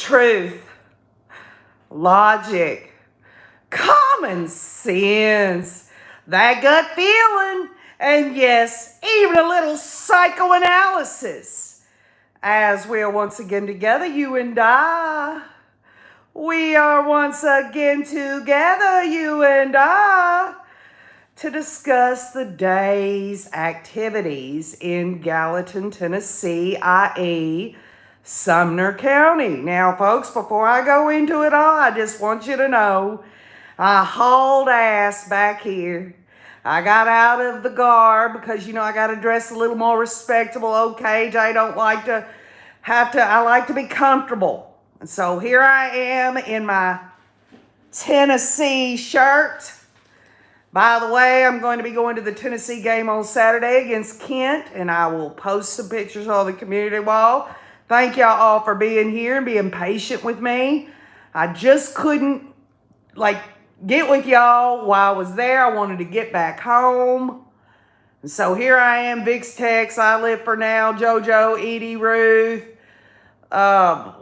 truth, logic, common sense, that gut feeling, and yes, even a little psychoanalysis. As we are once again together, you and I. We are once again together, you and I, to discuss the day's activities in Gallatin, Tennessee, i.e., Sumner County. Now, folks, before I go into it all, I just want you to know I hauled ass back here. I got out of the garb because, I got to dress a little more respectable. Okay, Jay, don't like to I like to be comfortable. And so here I am in my Tennessee shirt. By the way, I'm going to be going to the Tennessee game on Saturday against Kent, and I will post some pictures on the community wall. Thank y'all all for being here and being patient with me. I just couldn't, get with y'all while I was there. I wanted to get back home. And so here I am, Vix Tex, I Live for Now, JoJo, Edie, Ruth.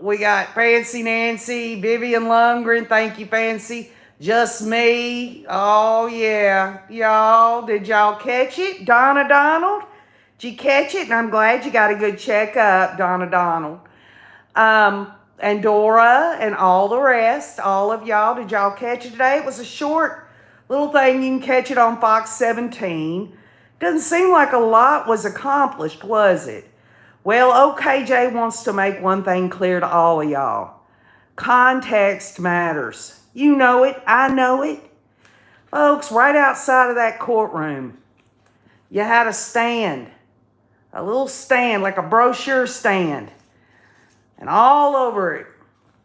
We got Fancy Nancy, Vivian Lundgren. Thank you, Fancy. Just me. Oh, yeah. Y'all, did y'all catch it? Donna Donald, did you catch it? And I'm glad you got a good checkup, Donna Donald. And Dora and all the rest, all of y'all, did y'all catch it today? It was a short little thing. You can catch it on Fox 17. Doesn't seem like a lot was accomplished, was it? Well, OKJ wants to make one thing clear to all of y'all. Context matters. You know it. I know it. Folks, right outside of that courtroom, you had a stand. A little stand, like a brochure stand. And all over it,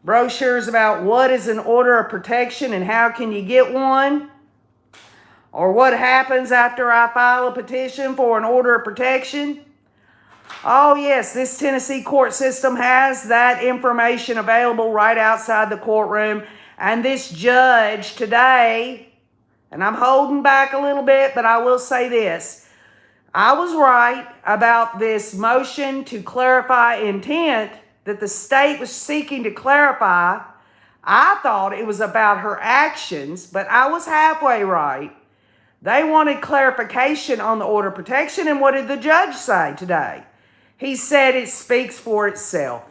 brochures about what is an order of protection and how can you get one. Or what happens after I file a petition for an order of protection. Oh yes, this Tennessee court system has that information available right outside the courtroom. And this judge today, and I'm holding back a little bit, but I will say this. I was right about this motion to clarify intent that the state was seeking to clarify. I thought it was about her actions, but I was halfway right. They wanted clarification on the order of protection, and what did the judge say today? He said it speaks for itself.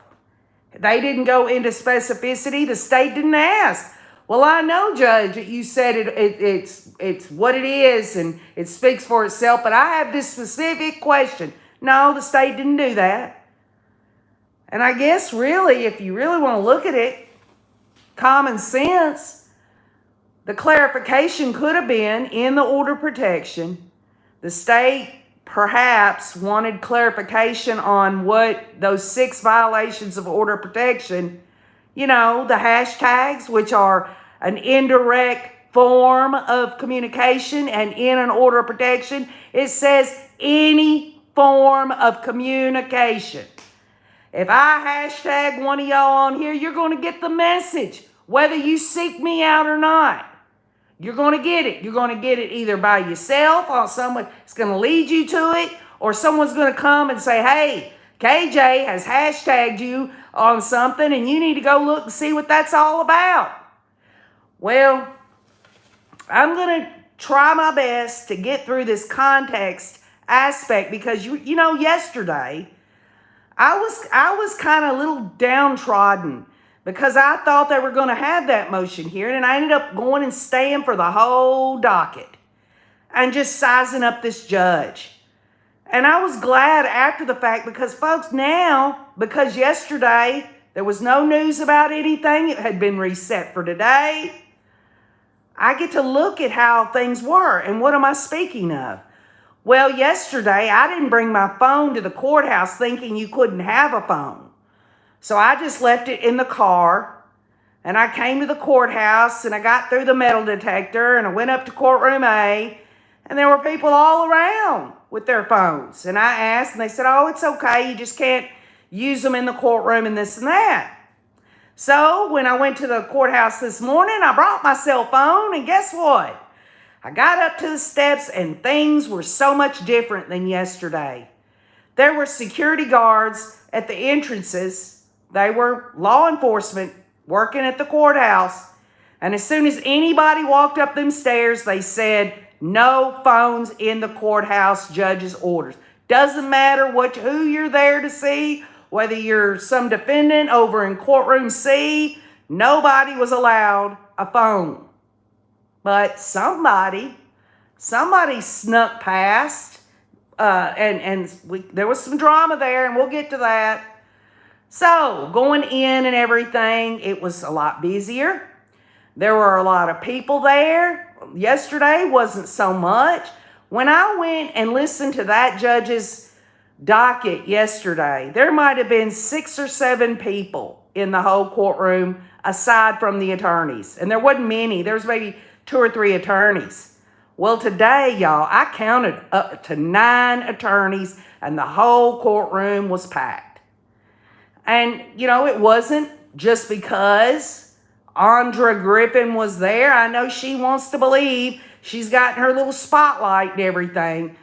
They didn't go into specificity. The state didn't ask. Well, I know, Judge, that you said it's what it is and it speaks for itself, but I have this specific question. No, the state didn't do that. And I guess really, if you really want to look at it, common sense, the clarification could have been in the order of protection. The state perhaps wanted clarification on what those 6 violations of order of protection, the hashtags, which are an indirect form of communication, and in an order of protection, it says any form of communication. If I hashtag one of y'all on here, you're going to get the message, whether you seek me out or not. You're going to get it. You're going to get it either by yourself or someone is going to lead you to it, or someone's going to come and say, hey, KJ has hashtagged you on something and you need to go look and see what that's all about. Well, I'm going to try my best to get through this context aspect because, yesterday I was kind of a little downtrodden because I thought they were going to have that motion here, and I ended up going and staying for the whole docket and just sizing up this judge. And I was glad after the fact because, folks, now, because yesterday there was no news about anything, it had been reset for today, I get to look at how things were. And what am I speaking of? Well, yesterday I didn't bring my phone to the courthouse thinking you couldn't have a phone. So I just left it in the car, and I came to the courthouse, and I got through the metal detector, and I went up to courtroom A, and there were people all around with their phones. And I asked, and they said, oh, it's okay. You just can't use them in the courtroom and this and that. So when I went to the courthouse this morning, I brought my cell phone, and guess what? I got up to the steps, and things were so much different than yesterday. There were security guards at the entrances They were law enforcement working at the courthouse. And as soon as anybody walked up them stairs, they said, no phones in the courthouse, judge's orders. Doesn't matter who you're there to see, whether you're some defendant over in courtroom C, nobody was allowed a phone. But somebody snuck past, there was some drama there, and we'll get to that. So going in and everything, it was a lot busier. There were a lot of people there. Yesterday wasn't so much. When I went and listened to that judge's docket yesterday, there might have been 6 or 7 people in the whole courtroom aside from the attorneys. And there wasn't many. There was maybe 2 or 3 attorneys. Well, today, y'all, I counted up to 9 attorneys and the whole courtroom was packed. And, it wasn't just because Andra Griffin was there. I know she wants to believe she's gotten her little spotlight and everything.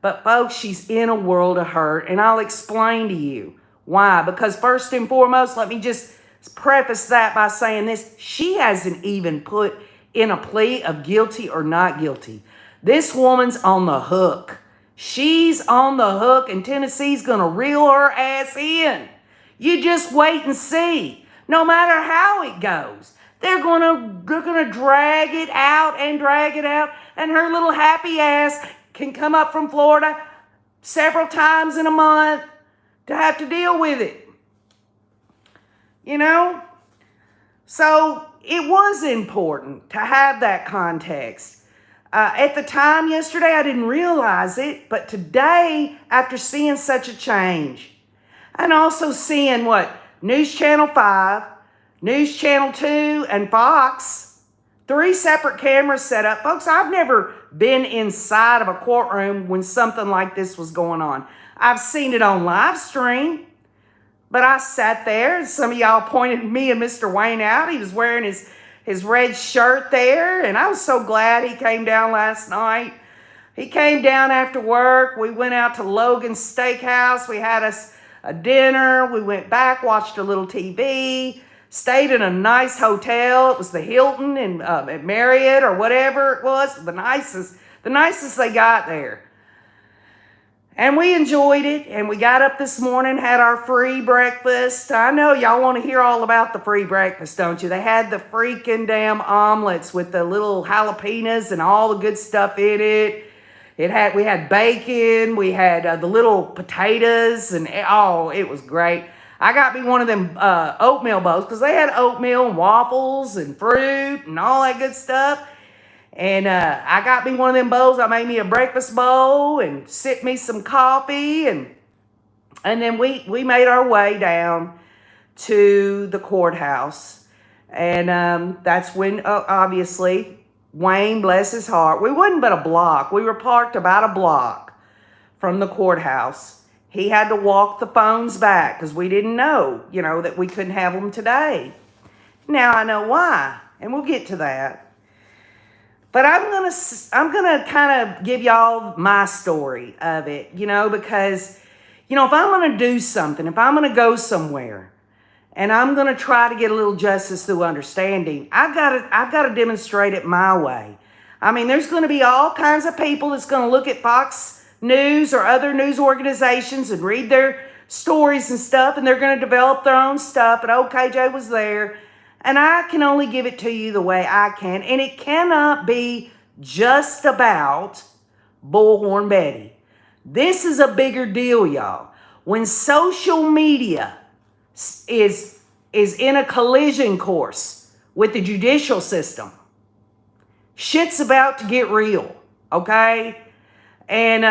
But folks, she's in a world of hurt. And I'll explain to you why. Because first and foremost, let me just preface that by saying this. She hasn't even put in a plea of guilty or not guilty. This woman's on the hook. She's on the hook, and Tennessee's going to reel her ass in. You just wait and see. No matter how it goes, they're gonna drag it out, and her little happy ass can come up from Florida several times in a month to have to deal with it. So it was important to have that context. At the time yesterday, I didn't realize it, but today, after seeing such a change, and also seeing News Channel 5, News Channel 2, and Fox, 3 separate cameras set up. Folks, I've never been inside of a courtroom when something like this was going on. I've seen it on live stream, but I sat there, and some of y'all pointed me and Mr. Wayne out. He was wearing his red shirt there, and I was so glad he came down last night. He came down after work. We went out to Logan's Steakhouse. We had us a dinner. We went back, watched a little TV, stayed in a nice hotel. It was the Hilton in at Marriott or whatever it was, the nicest they got there. And we enjoyed it, and we got up this morning, had our free breakfast. I know y'all want to hear all about the free breakfast, don't you? They had the freaking damn omelets with the little jalapenos and all the good stuff in it. We had bacon, we had the little potatoes, and it was great. I got me one of them oatmeal bowls because they had oatmeal and waffles and fruit and all that good stuff. And I got me one of them bowls. I made me a breakfast bowl and sipped me some coffee. And then we made our way down to the courthouse. And that's when, obviously, Wayne, bless his heart, we wasn't but a block. We were parked about a block from the courthouse. He had to walk the phones back because we didn't know, that we couldn't have them today. Now I know why, and we'll get to that. But I'm gonna kind of give y'all my story of it, because, if I'm gonna do something, if I'm gonna go somewhere, and I'm gonna try to get a little justice through understanding, I've got to demonstrate it my way. I mean, there's gonna be all kinds of people that's gonna look at Fox News or other news organizations and read their stories and stuff, and they're gonna develop their own stuff. But OKJ was there. And I can only give it to you the way I can. And it cannot be just about Bullhorn Betty. This is a bigger deal, y'all. When social media is in a collision course with the judicial system, shit's about to get real, okay? And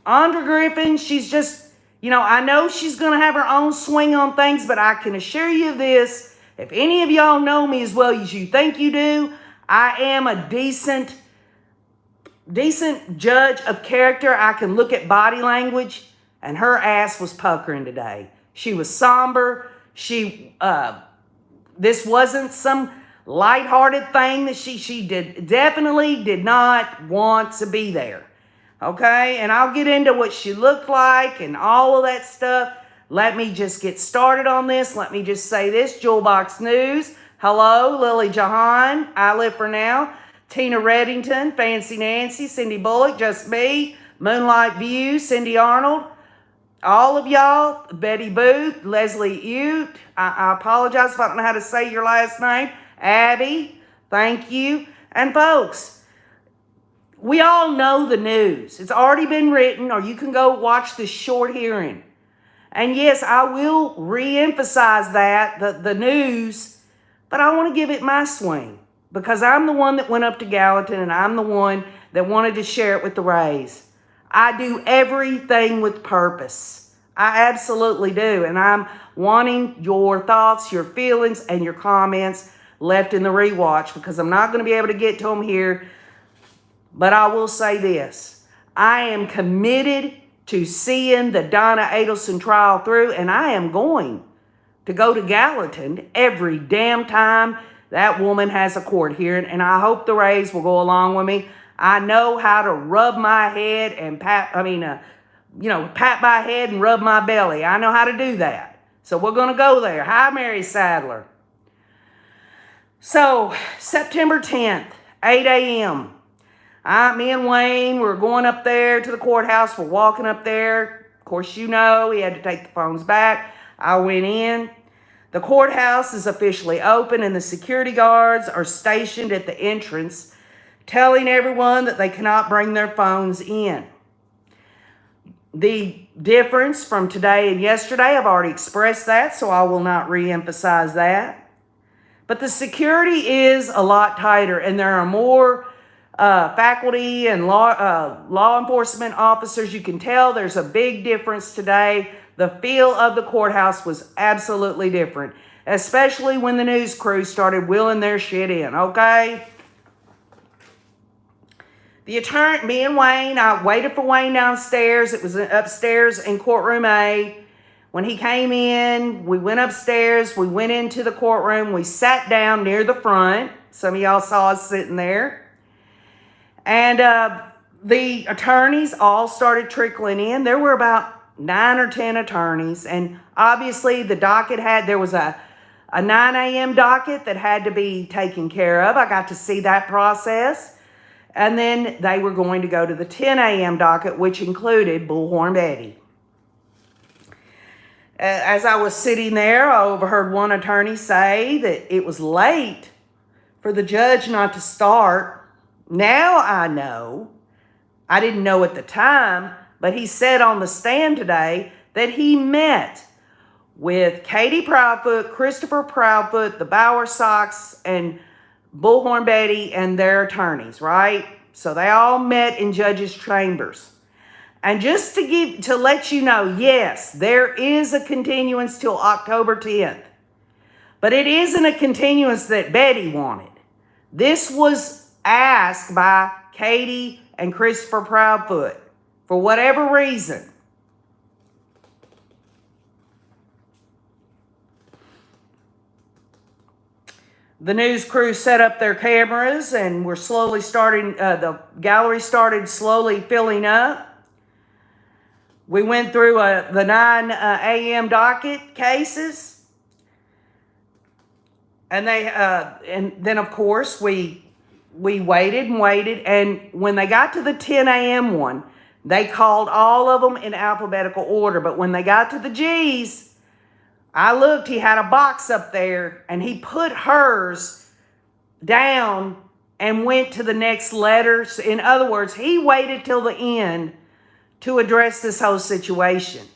Andra Griffin, she's just, I know she's going to have her own swing on things, but I can assure you of this. If any of y'all know me as well as you think you do, I am a decent judge of character. I can look at body language, and her ass was puckering today. She was somber. This wasn't some lighthearted thing that she definitely did not want to be there. Okay? And I'll get into what she looked like and all of that stuff. let me just get started on this. Let me just say this. Jewelbox News. Hello, Lily Jahan. I Live for Now. Tina Reddington. Fancy Nancy. Cindy Bullock. Just me. Moonlight View. Cindy Arnold. All of y'all. Betty Booth. Leslie Ute. I apologize if I don't know how to say your last name. Abby. Thank you. And folks, we all know the news. It's already been written, or you can go watch the short hearing. And yes, I will re-emphasize that, the news, but I want to give it my swing because I'm the one that went up to Gallatin and I'm the one that wanted to share it with the Rays. I do everything with purpose. I absolutely do. And I'm wanting your thoughts, your feelings, and your comments left in the rewatch because I'm not going to be able to get to them here. But I will say this. I am committed to seeing the Donna Adelson trial through, and I am going to go to Gallatin every damn time that woman has a court hearing, and I hope the Rays will go along with me. I know how to rub my head and pat my head and rub my belly. I know how to do that. So we're going to go there. Hi, Mary Sadler. So, September 10th, 8 a.m., me and Wayne were going up there to the courthouse. We're walking up there. Of course, you know, he had to take the phones back. I went in. The courthouse is officially open, and the security guards are stationed at the entrance, telling everyone that they cannot bring their phones in. The difference from today and yesterday, I've already expressed that, so I will not re-emphasize that. But the security is a lot tighter, and there are more faculty and law enforcement officers. You can tell there's a big difference today. The feel of the courthouse was absolutely different, especially when the news crew started wheeling their shit in, okay? The attorney, me and Wayne, I waited for Wayne downstairs. It was upstairs in courtroom A. When he came in, we went upstairs. We went into the courtroom. We sat down near the front. Some of y'all saw us sitting there. And the attorneys all started trickling in. There were about 9 or 10 attorneys. And obviously the docket there was a 9 a.m. docket that had to be taken care of. I got to see that process. And then they were going to go to the 10 a.m. docket, which included Bullhorn Betty. As I was sitting there, I overheard one attorney say that it was late for the judge not to start. Now I know, I didn't know at the time, but he said on the stand today that he met with Katie Proudfoot, Christopher Proudfoot, the Bower Sox, and Bullhorn Betty and their attorneys, right? So they all met in judges' chambers. And just to let you know, yes, there is a continuance till October 10th. But it isn't a continuance that Betty wanted. This was asked by Katie and Christopher Proudfoot for whatever reason. The news crew set up their cameras and we're slowly starting, the gallery started slowly filling up. We went through the 9 a.m. docket cases. And then of course we waited and waited, and when they got to the 10 a.m. one, they called all of them in alphabetical order. But when they got to the G's, I looked, he had a box up there, and he put hers down and went to the next letters. In other words, he waited till the end to address this whole situation.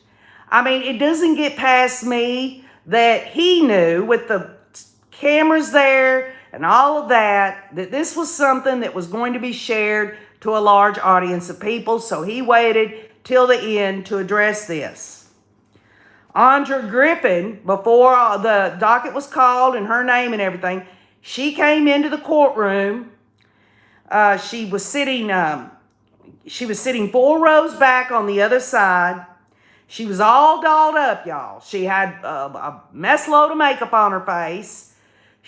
I mean, it doesn't get past me that he knew with the cameras there and all of that this was something that was going to be shared to a large audience of people. So he waited till the end to address this. Andra Griffin, before the docket was called and her name and everything, she came into the courtroom. She was sitting 4 rows back on the other side. She was all dolled up, y'all. She had a mess load of makeup on her face.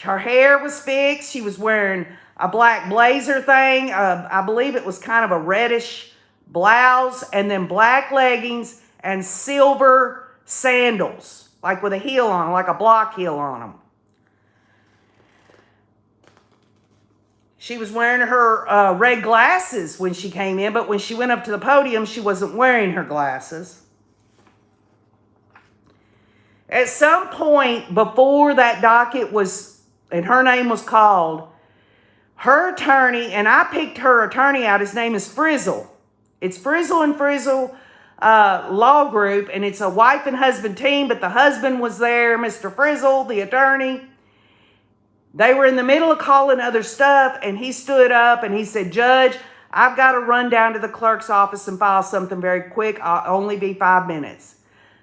Her hair was fixed. She was wearing a black blazer thing. I believe it was kind of a reddish blouse, and then black leggings and silver sandals, like with a heel on them, like a block heel on them. She was wearing her red glasses when she came in, but when she went up to the podium, she wasn't wearing her glasses. At some point before that docket was, and her name was called, her attorney, and I picked her attorney out, his name is Frizzle. It's Frizzle and Frizzle Law Group, and it's a wife and husband team, but the husband was there, Mr. Frizzle, the attorney. They were in the middle of calling other stuff, and he stood up and he said, "Judge, I've got to run down to the clerk's office and file something very quick. I'll only be 5 minutes."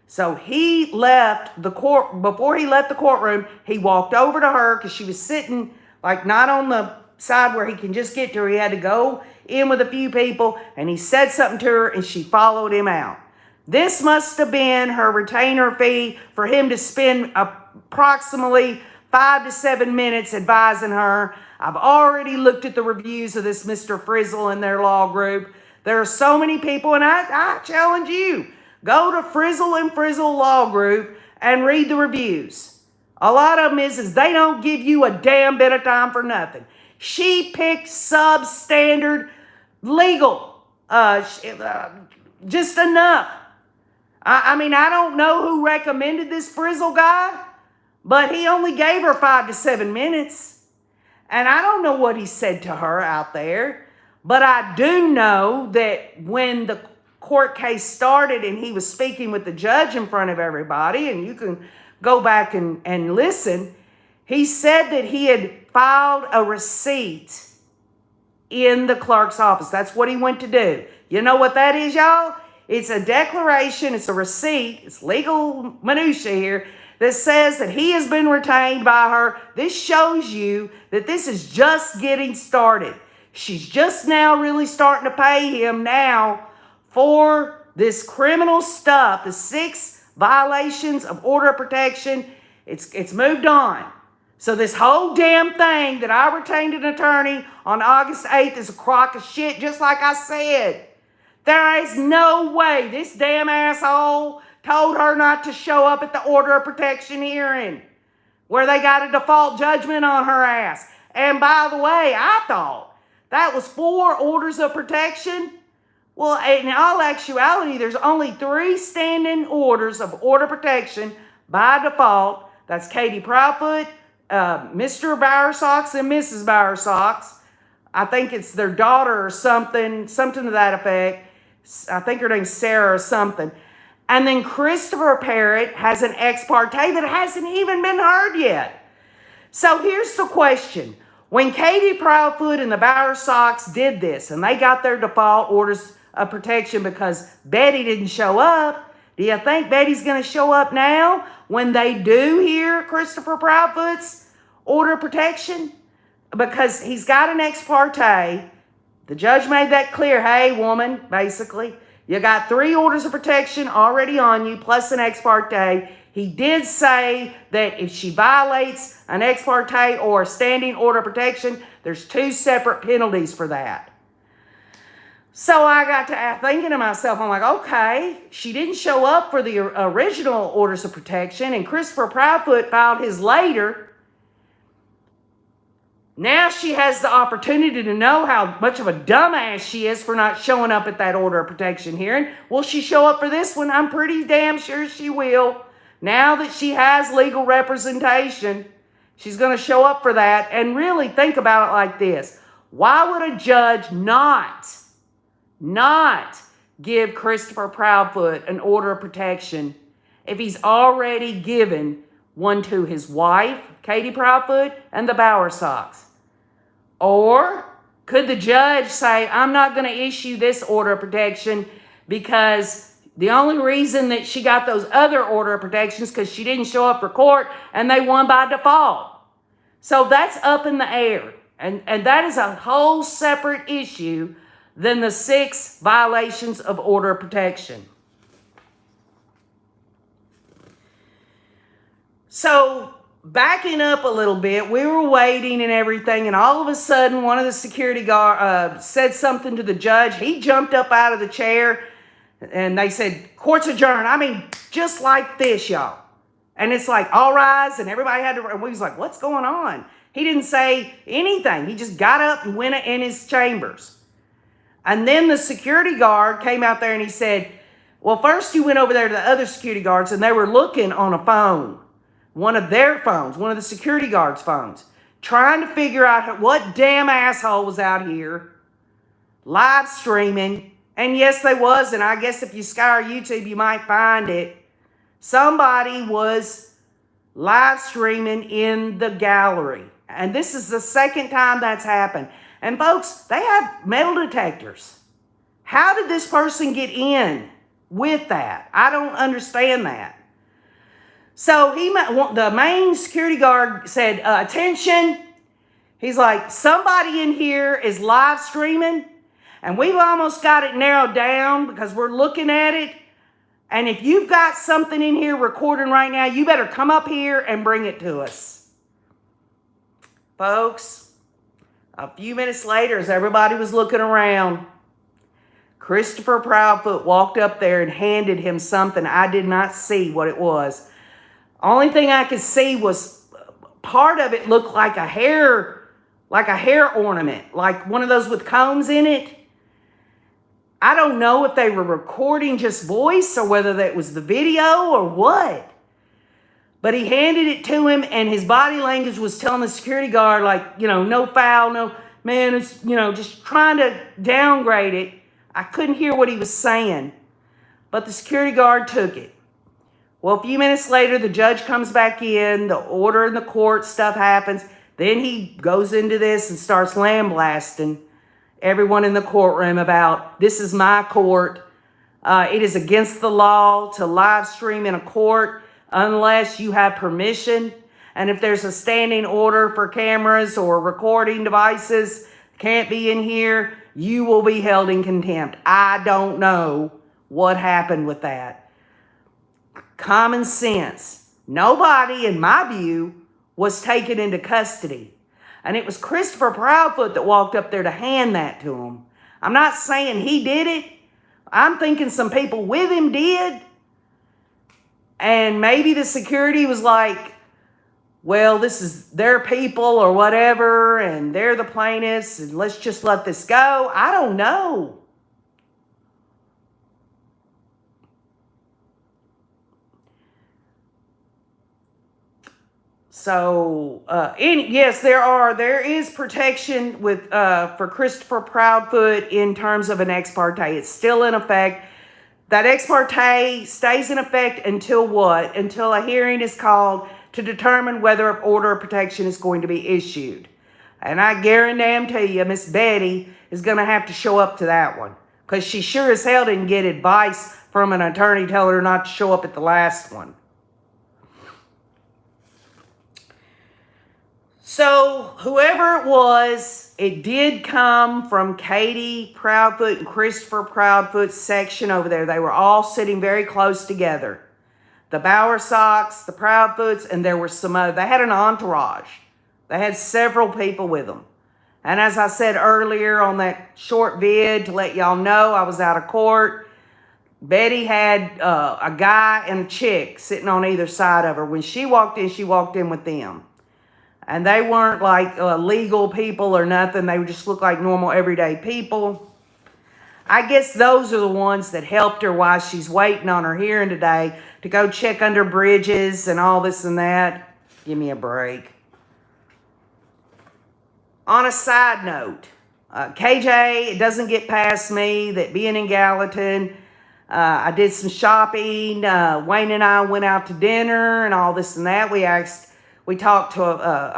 So he left the court. Before he left the courtroom, he walked over to her because she was sitting like not on the side where he can just get to her. He had to go in with a few people, and he said something to her, and she followed him out. This must have been her retainer fee for him to spend approximately 5 to 7 minutes advising her. I've already looked at the reviews of this Mr. Frizzle and their law group. There are so many people, and I challenge you, go to Frizzle and Frizzle Law Group and read the reviews. A lot of them is they don't give you a damn bit of time for nothing. She picked substandard legal, just enough. I mean, I don't know who recommended this Frizzle guy, but he only gave her 5 to 7 minutes. And I don't know what he said to her out there, but I do know that when the court case started and he was speaking with the judge in front of everybody, and you can go back and listen, he said that he had filed a receipt in the clerk's office. That's what he went to do. You know what that is, y'all? It's a declaration, it's a receipt, it's legal minutia here, that says that he has been retained by her. This shows you that this is just getting started. She's just now really starting to pay him now for this criminal stuff, the 6 violations of order of protection. It's moved on. So this whole damn thing that I retained an attorney on August 8th is a crock of shit, just like I said. There is no way this damn asshole told her not to show up at the order of protection hearing where they got a default judgment on her ass. And by the way, I thought that was 4 orders of protection. Well, in all actuality, there's only 3 standing orders of order of protection by default. That's Katie Proudfoot, Mr. Bowersox, and Mrs. Bowersox. I think it's their daughter or something to that effect. I think her name's Sarah or something. And then Christopher Parrott has an ex parte that hasn't even been heard yet. So here's the question. When Katie Proudfoot and the Bowersox did this, and they got their default orders of protection because Betty didn't show up, do you think Betty's going to show up now when they do hear Christopher Proudfoot's order of protection? Because he's got an ex parte. The judge made that clear. Hey, woman, basically, you got 3 orders of protection already on you, plus an ex parte. He did say that if she violates an ex parte or a standing order of protection, there's 2 separate penalties for that. So I got to thinking to myself, I'm like, okay, she didn't show up for the original orders of protection, and Christopher Proudfoot filed his later. Now she has the opportunity to know how much of a dumbass she is for not showing up at that order of protection hearing. Will she show up for this one? I'm pretty damn sure she will. Now that she has legal representation, she's going to show up for that. And really think about it like this. Why would a judge not give Christopher Proudfoot an order of protection if he's already given one to his wife, Katie Proudfoot, and the Bowersox? Or could the judge say, I'm not going to issue this order of protection because the only reason that she got those other order of protections because she didn't show up for court and they won by default. So that's up in the air. And that is a whole separate issue than the 6 violations of order of protection. So backing up a little bit, we were waiting and everything, and all of a sudden, one of the security guards said something to the judge. He jumped up out of the chair, and they said, "Court's adjourned." I mean, just like this, y'all. And it's like, all rise, and everybody had to, and we was like, what's going on? He didn't say anything. He just got up and went in his chambers. And then the security guard came out there and he said, well, first you went over there to the other security guards and they were looking on a phone, one of their phones, one of the security guards' phones, trying to figure out what damn asshole was out here live streaming. And yes, they was. And I guess if you scour YouTube, you might find it. Somebody was live streaming in the gallery. And this is the second time that's happened. And folks, they have metal detectors. How did this person get in with that? I don't understand that. So the main security guard said, attention. He's like, somebody in here is live streaming. And we've almost got it narrowed down because we're looking at it. And if you've got something in here recording right now, you better come up here and bring it to us. Folks, a few minutes later, as everybody was looking around, Christopher Proudfoot walked up there and handed him something. I did not see what it was. Only thing I could see was part of it looked like a hair ornament, like one of those with combs in it. I don't know if they were recording just voice or whether that was the video or what. But he handed it to him and his body language was telling the security guard, like, no foul, no, man, it's, just trying to downgrade it. I couldn't hear what he was saying, but the security guard took it. Well, a few minutes later, the judge comes back in, the order in the court stuff happens. Then he goes into this and starts lambasting everyone in the courtroom about, this is my court. It is against the law to live stream in a court unless you have permission. And if there's a standing order for cameras or recording devices, can't be in here, you will be held in contempt. I don't know what happened with that. Common sense. Nobody, in my view, was taken into custody. And it was Christopher Proudfoot that walked up there to hand that to him. I'm not saying he did it. I'm thinking some people with him did. And maybe the security was like, well, this is their people or whatever, and they're the plaintiffs, and let's just let this go. I don't know. So, yes, there is protection for Christopher Proudfoot in terms of an ex parte. It's still in effect. That ex parte stays in effect until what? Until a hearing is called to determine whether an order of protection is going to be issued. And I guarantee you, Miss Betty is going to have to show up to that one. Because she sure as hell didn't get advice from an attorney telling her not to show up at the last one. So, whoever it was, it did come from Katie Proudfoot and Christopher Proudfoot's section over there. They were all sitting very close together. The Bowersocks, the Proudfoots, and there were some other. They had an entourage. They had several people with them. And as I said earlier on that short vid to let y'all know I was out of court, Betty had a guy and a chick sitting on either side of her. When she walked in with them. And they weren't like legal people or nothing. They just looked like normal everyday people. I guess those are the ones that helped her while she's waiting on her hearing today to go check under bridges and all this and that. Give me a break. On a side note, KJ, it doesn't get past me that being in Gallatin, I did some shopping. Wayne and I went out to dinner and all this and that. We talked to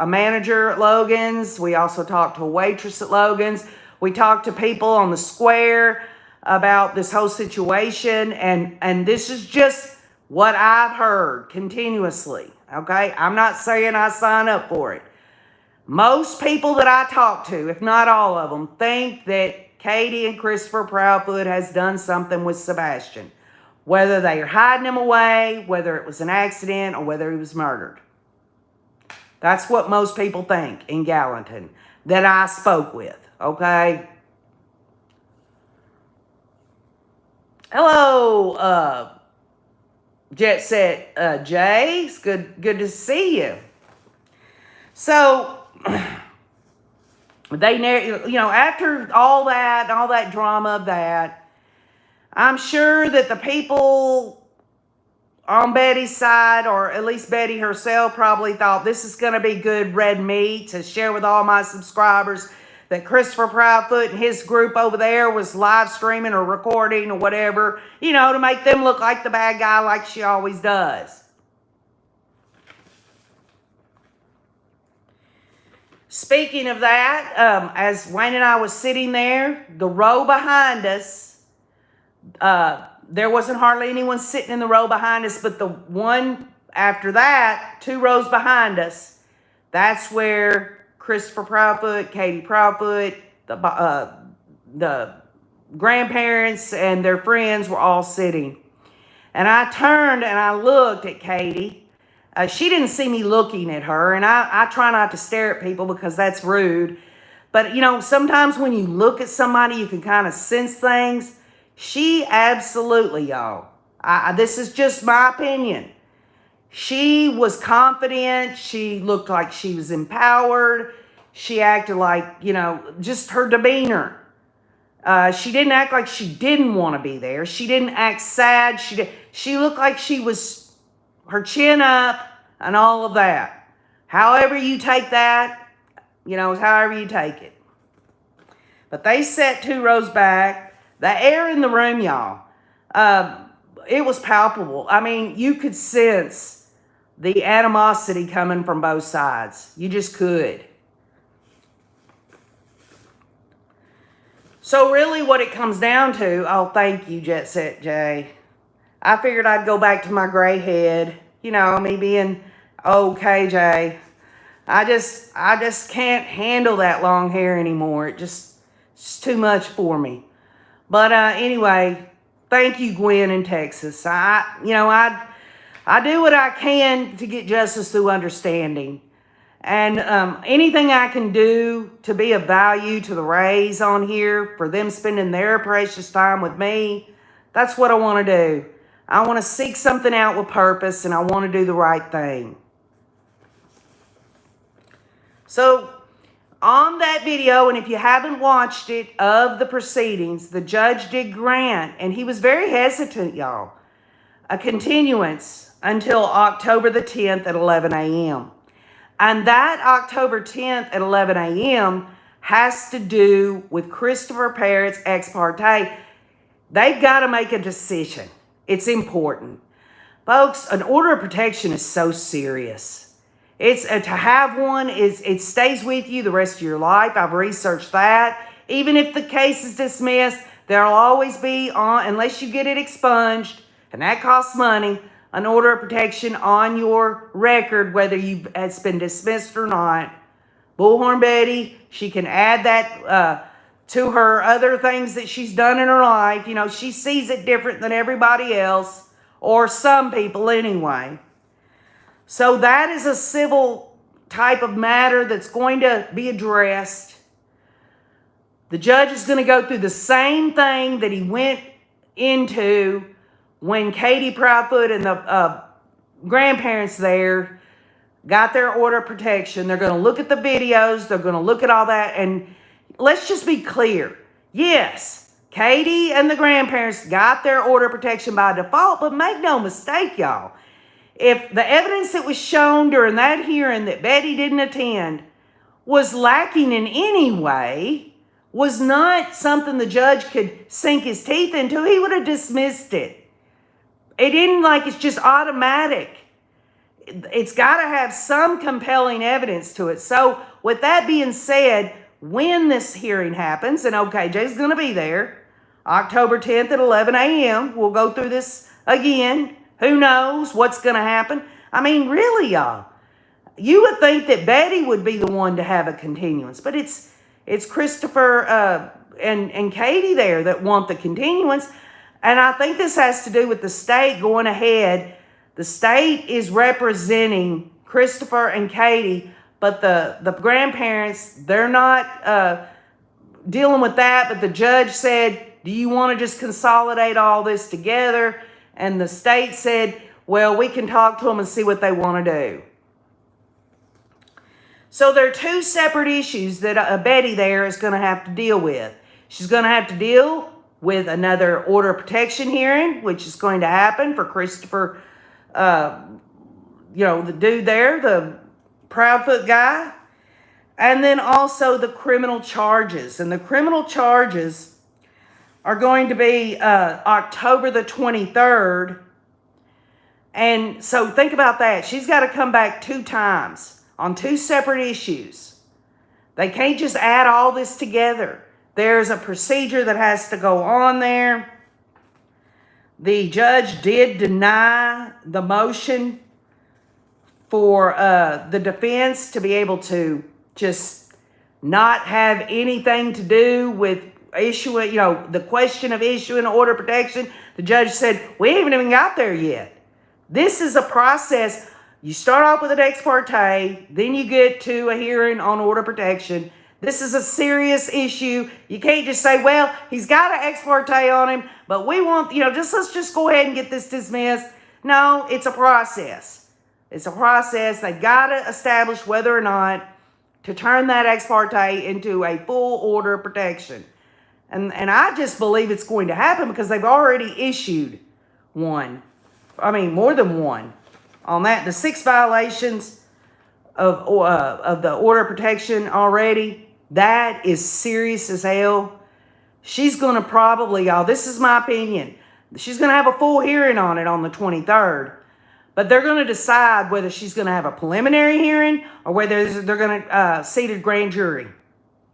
a manager at Logan's. We also talked to a waitress at Logan's. We talked to people on the square about this whole situation. And this is just what I've heard continuously. Okay? I'm not saying I sign up for it. Most people that I talk to, if not all of them, think that Katie and Christopher Proudfoot has done something with Sebastian. Whether they are hiding him away, whether it was an accident, or whether he was murdered. That's what most people think in Gallatin that I spoke with, okay? Hello, Jet Set Jay. It's good to see you. So after all that drama of that, I'm sure that the people on Betty's side, or at least Betty herself, probably thought this is going to be good red meat to share with all my subscribers, that Christopher Proudfoot and his group over there was live streaming or recording or whatever, to make them look like the bad guy like she always does. Speaking of that, as Wayne and I was sitting there, the row behind us, there wasn't hardly anyone sitting in the row behind us, but the one after that, 2 rows behind us, that's where Christopher Proudfoot, Katie Proudfoot, the grandparents and their friends were all sitting. And I turned and I looked at Katie. She didn't see me looking at her, and I try not to stare at people because that's rude. But, sometimes when you look at somebody, you can kind of sense things. She absolutely, y'all. This is just my opinion. She was confident. She looked like she was empowered. She acted like, just her demeanor. She didn't act like she didn't want to be there. She didn't act sad. She looked like she was, her chin up and all of that. However you take that, however you take it. But they sat 2 rows back. The air in the room, y'all, it was palpable. I mean, you could sense the animosity coming from both sides. You just could. So really what it comes down to, oh, thank you, Jet Set Jay. I figured I'd go back to my gray head. Me being, okay, Jay. I just can't handle that long hair anymore. It's too much for me. But anyway, thank you, Gwen in Texas. I do what I can to get justice through understanding. And anything I can do to be of value to the Rays on here, for them spending their precious time with me, that's what I want to do. I want to seek something out with purpose, and I want to do the right thing. So, on that video, and if you haven't watched it, of the proceedings, the judge did grant, and he was very hesitant, y'all, a continuance until October the 10th at 11 a.m. And that October 10th at 11 a.m. has to do with Christopher Parrott's ex parte. They've got to make a decision. It's important. Folks, an order of protection is so serious. It's to have one, it stays with you the rest of your life. I've researched that. Even if the case is dismissed, there'll always be, unless you get it expunged, and that costs money, an order of protection on your record, whether it's been dismissed or not. Bullhorn Betty, she can add that to her other things that she's done in her life. She sees it different than everybody else, or some people anyway. So that is a civil type of matter that's going to be addressed. The judge is going to go through the same thing that he went into when Katie Proudfoot and the grandparents there got their order of protection. They're going to look at the videos. They're going to look at all that. And let's just be clear. Yes, Katie and the grandparents got their order of protection by default, but make no mistake, y'all. If the evidence that was shown during that hearing that Betty didn't attend was lacking in any way, was not something the judge could sink his teeth into, he would have dismissed it. It isn't like it's just automatic. It's got to have some compelling evidence to it. So with that being said, when this hearing happens, and okay, Jay's going to be there, October 10th at 11 a.m., we'll go through this again. Who knows what's going to happen? I mean, really, y'all, you would think that Betty would be the one to have a continuance, but it's Christopher and Katie there that want the continuance. And I think this has to do with the state going ahead. The state is representing Christopher and Katie, but the grandparents, they're not dealing with that. But the judge said, do you want to just consolidate all this together? And the state said, Well, we can talk to them and see what they want to do. So there are two separate issues that Betty there is going to have to deal with. She's going to have to deal with another order of protection hearing, which is going to happen for Christopher, the dude there, the Proudfoot guy. And then also the criminal charges. And the criminal charges are going to be October the 23rd. And so think about that. She's got to come back 2 times on 2 separate issues. They can't just add all this together. There's a procedure that has to go on there. The judge did deny the motion for the defense to be able to just not have anything to do with issuing, the question of issuing order of protection. The judge said, we haven't even got there yet. This is a process. You start off with an ex parte, then you get to a hearing on order of protection. This is a serious issue. You can't just say, well, he's got an ex parte on him, but we want, let's just go ahead and get this dismissed. No, it's a process. It's a process. They've got to establish whether or not to turn that ex parte into a full order of protection. And I just believe it's going to happen because they've already issued one. More than one on that. The 6 violations of the order of protection already. That is serious as hell. She's going to probably, y'all, this is my opinion, she's going to have a full hearing on it on the 23rd. But they're going to decide whether she's going to have a preliminary hearing or whether they're going to seat a grand jury.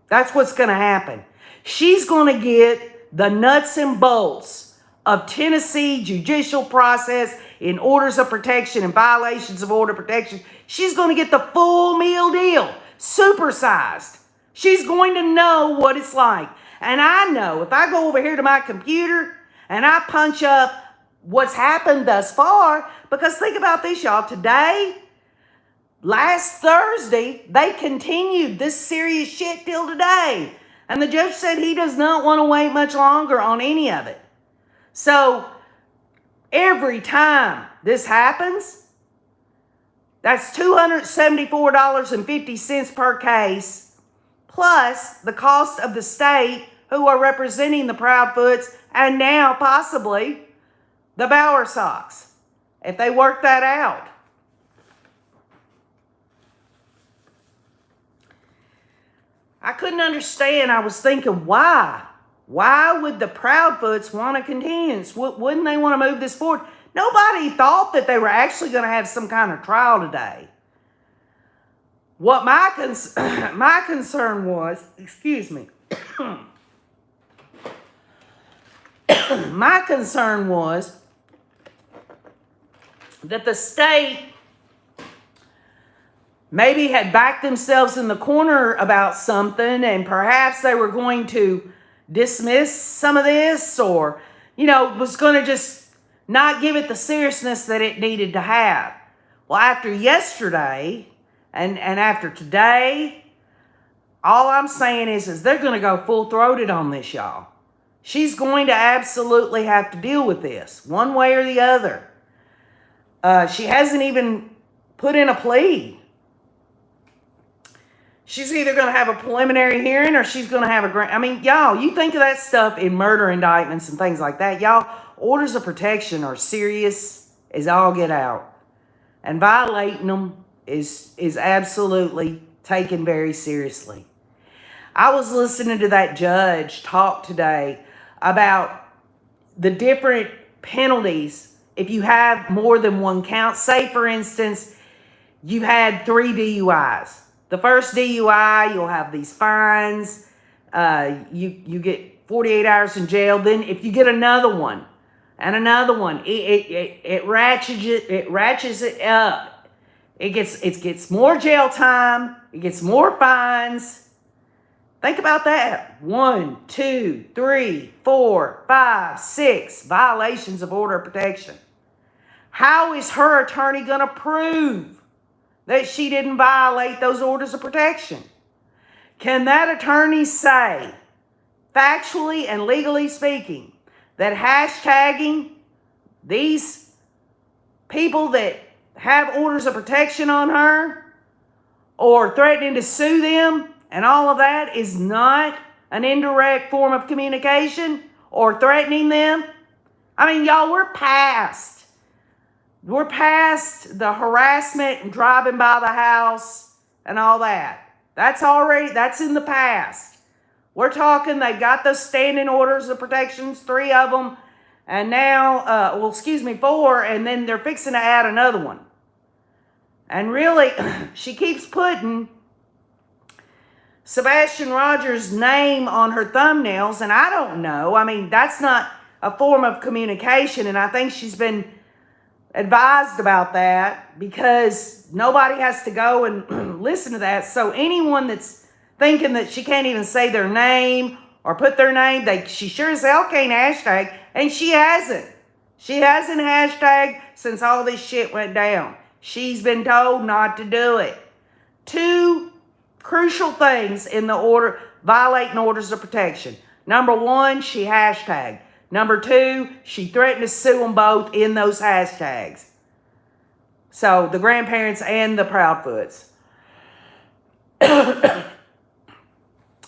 That's what's going to happen. She's going to get the nuts and bolts of Tennessee judicial process in orders of protection and violations of order of protection. She's going to get the full meal deal, supersized. She's going to know what it's like. And I know if I go over here to my computer and I punch up what's happened thus far, because think about this, y'all. Today, last Thursday, they continued this serious shit till today. And the judge said he does not want to wait much longer on any of it. So every time this happens, that's $274.50 per case, plus the cost of the state who are representing the Proudfoots and now possibly the Bowersox, if they work that out. I couldn't understand. I was thinking, why? Why would the Proudfoots want a continuance? Wouldn't they want to move this forward? Nobody thought that they were actually going to have some kind of trial today. What my concern was, excuse me, my concern was that the state maybe had backed themselves in the corner about something and perhaps they were going to dismiss some of this or, was going to just not give it the seriousness that it needed to have. Well, after yesterday and after today, all I'm saying is they're going to go full-throated on this, y'all. She's going to absolutely have to deal with this one way or the other. She hasn't even put in a plea. She's either going to have a preliminary hearing or she's going to have a y'all, you think of that stuff in murder indictments and things like that. Y'all, orders of protection are serious as all get out. And violating them is absolutely taken very seriously. I was listening to that judge talk today about the different penalties if you have more than one count. Say, for instance, you had 3 DUIs. The first DUI, you'll have these fines. You get 48 hours in jail. Then if you get another one and another one, it ratchets it up. It gets more jail time. It gets more fines. Think about that. 1, 2, 3, 4, 5, 6 violations of order of protection. How is her attorney going to prove that she didn't violate those orders of protection? Can that attorney say, factually and legally speaking, that hashtagging these people that have orders of protection on her or threatening to sue them and all of that is not an indirect form of communication or threatening them? I mean, y'all, we're past the harassment and driving by the house and all that. That's in the past. We're talking, they've got those standing orders of protections, 3 of them, and now, 4, and then they're fixing to add another one. And really, she keeps putting Sebastian Rogers' name on her thumbnails, and I don't know. I mean, that's not a form of communication, and I think she's been advised about that because nobody has to go and listen to that. So anyone that's thinking that she can't even say their name or put their name, she sure as hell can't hashtag, and she hasn't. She hasn't hashtagged since all this shit went down. She's been told not to do it. 2 crucial things in the order, violating orders of protection. Number 1, she hashtagged. Number 2, she threatened to sue them both in those hashtags. So, the grandparents and the Proudfoots.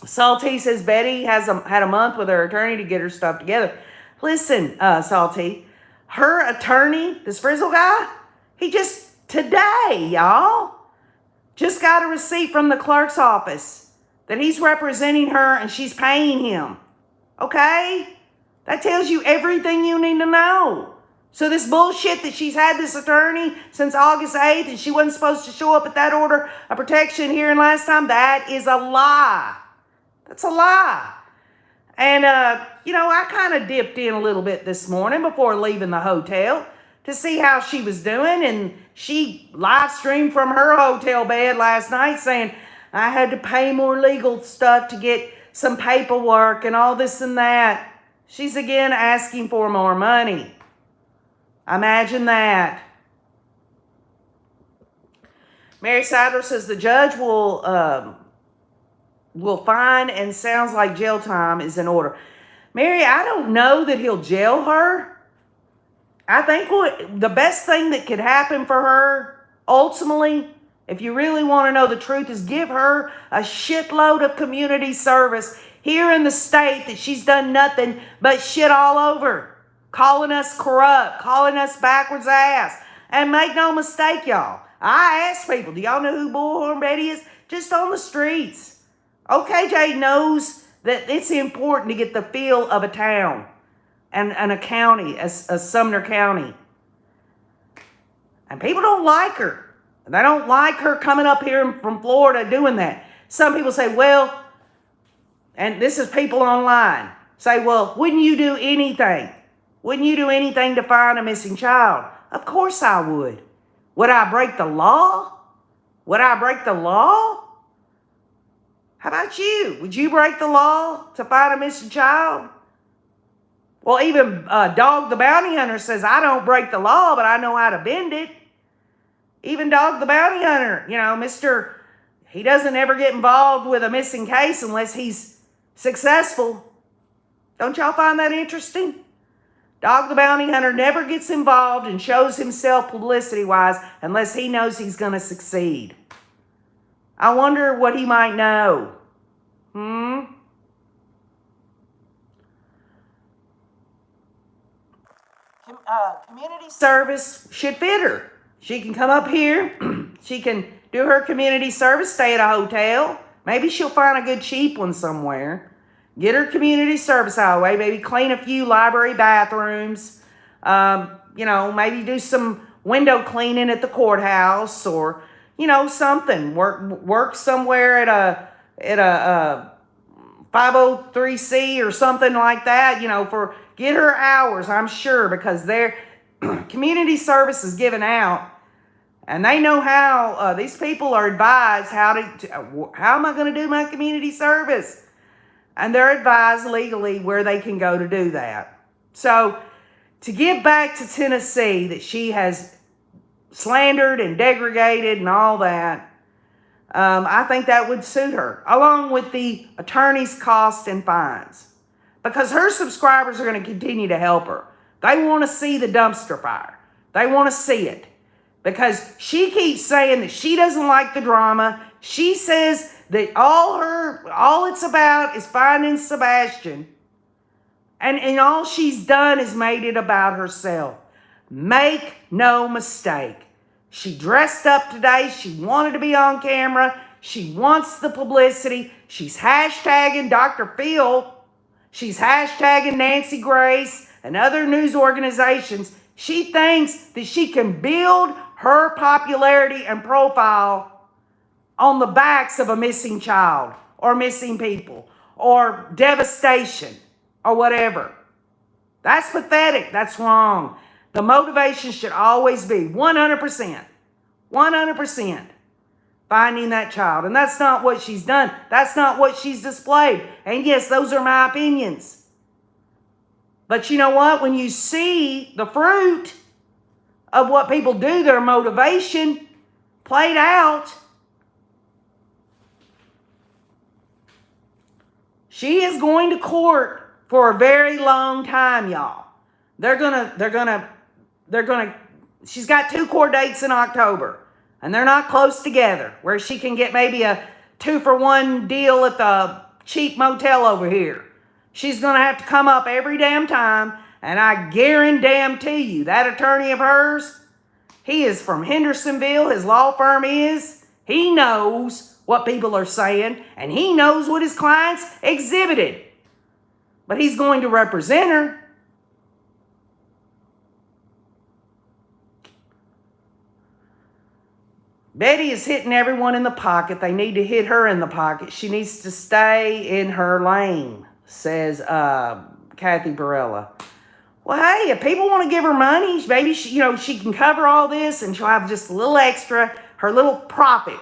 Salty says Betty had a month with her attorney to get her stuff together. Listen, Salty, her attorney, this Frizzle guy, he just today, y'all, just got a receipt from the clerk's office that he's representing her and she's paying him. Okay? That tells you everything you need to know. So this bullshit that she's had this attorney since August 8th and she wasn't supposed to show up at that order of protection here and last time, that is a lie. That's a lie. And, I kind of dipped in a little bit this morning before leaving the hotel to see how she was doing. And she live streamed from her hotel bed last night saying, I had to pay more legal stuff to get some paperwork and all this and that. She's again asking for more money. Imagine that. Mary Sadler says the judge will fine and sounds like jail time is in order. Mary, I don't know that he'll jail her. I think the best thing that could happen for her, ultimately, if you really want to know the truth, is give her a shitload of community service here in the state that she's done nothing but shit all over. Calling us corrupt, calling us backwards ass. And make no mistake, y'all. I ask people, do y'all know who Bullhorn Betty is? Just on the streets. OKJ knows that it's important to get the feel of a town and a county, as Sumner County. And people don't like her. They don't like her coming up here from Florida doing that. Some people say, well, and this is people online, say, well, wouldn't you do anything? Wouldn't you do anything to find a missing child? Of course I would. Would I break the law? Would I break the law? How about you? Would you break the law to find a missing child? Well, even Dog the Bounty Hunter says, I don't break the law, but I know how to bend it. Even Dog the Bounty Hunter, he doesn't ever get involved with a missing case unless he's successful. Don't y'all find that interesting? Dog the Bounty Hunter never gets involved and shows himself publicity-wise unless he knows he's going to succeed. I wonder what he might know. Community service should fit her. She can come up here. She can do her community service, stay at a hotel. Maybe she'll find a good cheap one somewhere. Get her community service highway. Maybe clean a few library bathrooms. Maybe do some window cleaning at the courthouse or, something. Work somewhere at a 503C or something like that, get her hours, I'm sure, because their community service is given out and they know how these people are advised how am I going to do my community service? And they're advised legally where they can go to do that. So to give back to Tennessee that she has slandered and degraded and all that, I think that would suit her, along with the attorney's costs and fines. Because her subscribers are going to continue to help her. They want to see the dumpster fire. They want to see it. Because she keeps saying that she doesn't like the drama. She says that all it's about is finding Sebastian. And all she's done is made it about herself. Make no mistake. She dressed up today. She wanted to be on camera. She wants the publicity. She's hashtagging Dr. Phil. She's hashtagging Nancy Grace and other news organizations. She thinks that she can build her popularity and profile on the backs of a missing child or missing people or devastation or whatever. That's pathetic. That's wrong. The motivation should always be 100%, 100% finding that child. And that's not what she's done. That's not what she's displayed. And yes, those are my opinions. But you know what? When you see the fruit of what people do, their motivation played out, she is going to court for a very long time, y'all. She's got 2 court dates in October, and they're not close together, where she can get maybe a 2-for-1 deal at the cheap motel over here. She's going to have to come up every damn time, and I guarantee you, that attorney of hers, he is from Hendersonville, his law firm is. He knows what people are saying, and he knows what his clients exhibited. But he's going to represent her. Betty is hitting everyone in the pocket. They need to hit her in the pocket. She needs to stay in her lane, says Kathy Barella. Well, hey, if people want to give her money, maybe she can cover all this and she'll have just a little extra, her little profit,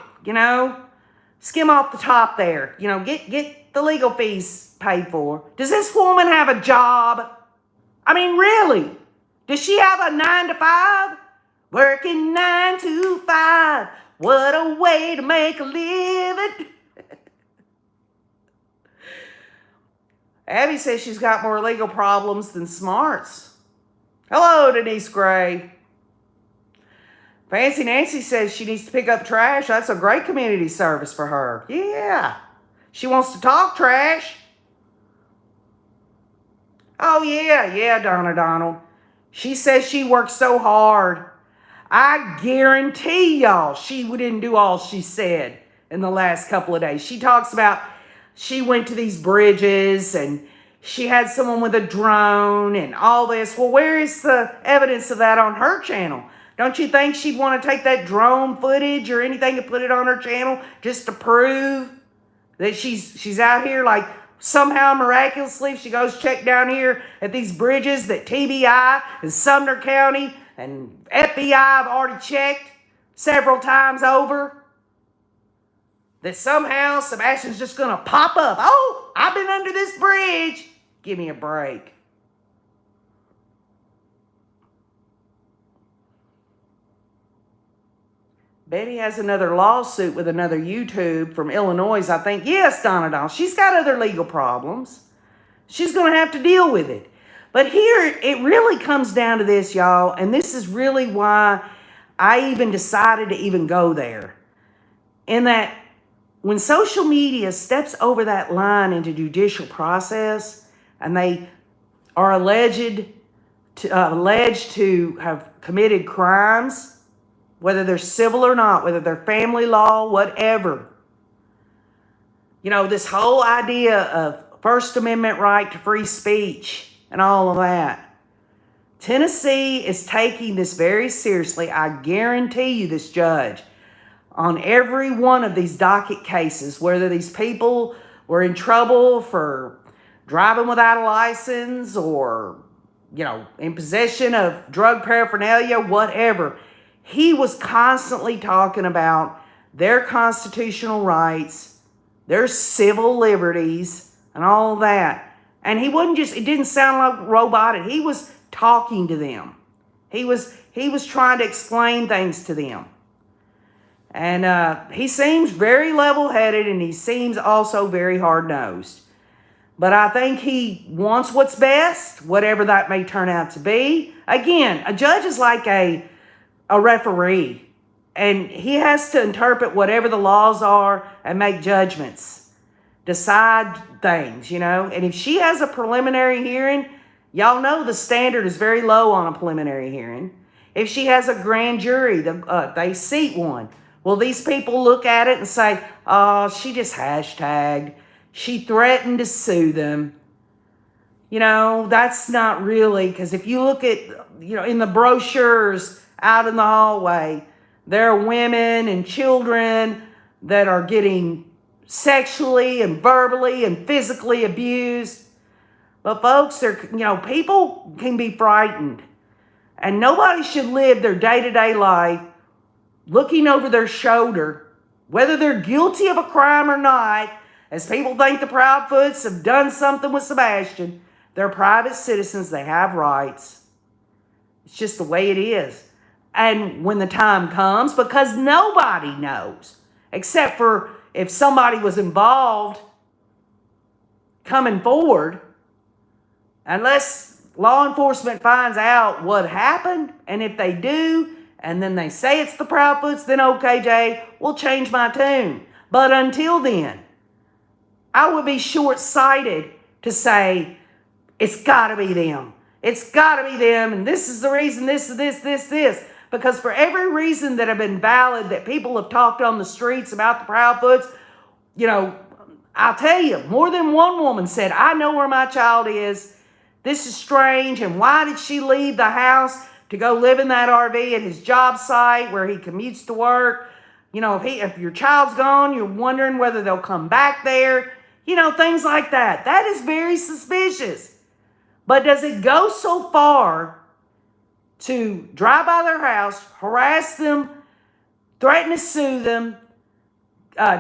skim off the top there. Get the legal fees paid for. Does this woman have a job? I mean, really? Does she have a 9 to 5? Working 9 to 5. What a way to make a living. Abby says she's got more legal problems than smarts. Hello, Denise Gray. Fancy Nancy says she needs to pick up trash. That's a great community service for her. Yeah. She wants to talk trash. Oh, yeah, Donna Donald. She says she works so hard. I guarantee y'all she didn't do all she said in the last couple of days. She talks about she went to these bridges and she had someone with a drone and all this. Well, where is the evidence of that on her channel? Don't you think she'd want to take that drone footage or anything and put it on her channel just to prove that she's out here, like somehow miraculously if she goes check down here at these bridges that TBI and Sumner County and FBI have already checked several times over, that somehow Sebastian's just going to pop up. Oh, I've been under this bridge. Give me a break. Betty has another lawsuit with another YouTube from Illinois, I think. Yes, Donna Donald. She's got other legal problems. She's going to have to deal with it. But here, it really comes down to this, y'all, and this is really why I even decided to even go there. In that, when social media steps over that line into judicial process, and they are alleged to have committed crimes, whether they're civil or not, whether they're family law, whatever. This whole idea of First Amendment right to free speech and all of that. Tennessee is taking this very seriously. I guarantee you, this judge, on every one of these docket cases, whether these people were in trouble for driving without a license or, in possession of drug paraphernalia, whatever, he was constantly talking about their constitutional rights, their civil liberties, and all of that. And he wasn't it didn't sound like robotic. He was talking to them. He was trying to explain things to them. And he seems very level-headed, and he seems also very hard-nosed. But I think he wants what's best, whatever that may turn out to be. Again, a judge is like a referee. And he has to interpret whatever the laws are and make judgments, decide things, you know. And if she has a preliminary hearing, y'all know the standard is very low on a preliminary hearing. If she has a grand jury, they seat one. Will these people look at it and say, oh, she just hashtagged, she threatened to sue them? You know, that's not really, because if you look at, you know, in the brochures out in the hallway, there are women and children that are getting sexually and verbally and physically abused. But folks, people can be frightened. And nobody should live their day-to-day life looking over their shoulder, whether they're guilty of a crime or not, as people think the Proudfoots have done something with Sebastian. They're private citizens. They have rights. It's just the way it is. And when the time comes, because nobody knows, except for if somebody was involved coming forward, unless law enforcement finds out what happened, and if they do, and then they say it's the Proudfoots, then okay, Jay, we'll change my tune. But until then, I would be short-sighted to say, it's got to be them. It's got to be them, and this is the reason, this. Because for every reason that have been valid that people have talked on the streets about the Proudfoots, you know, I'll tell you, more than one woman said, I know where my child is. This is strange, and why did she leave the house to go live in that RV at his job site where he commutes to work? You know, if your child's gone, you're wondering whether they'll come back there. You know, things like that. That is very suspicious. But does it go so far to drive by their house, harass them, threaten to sue them,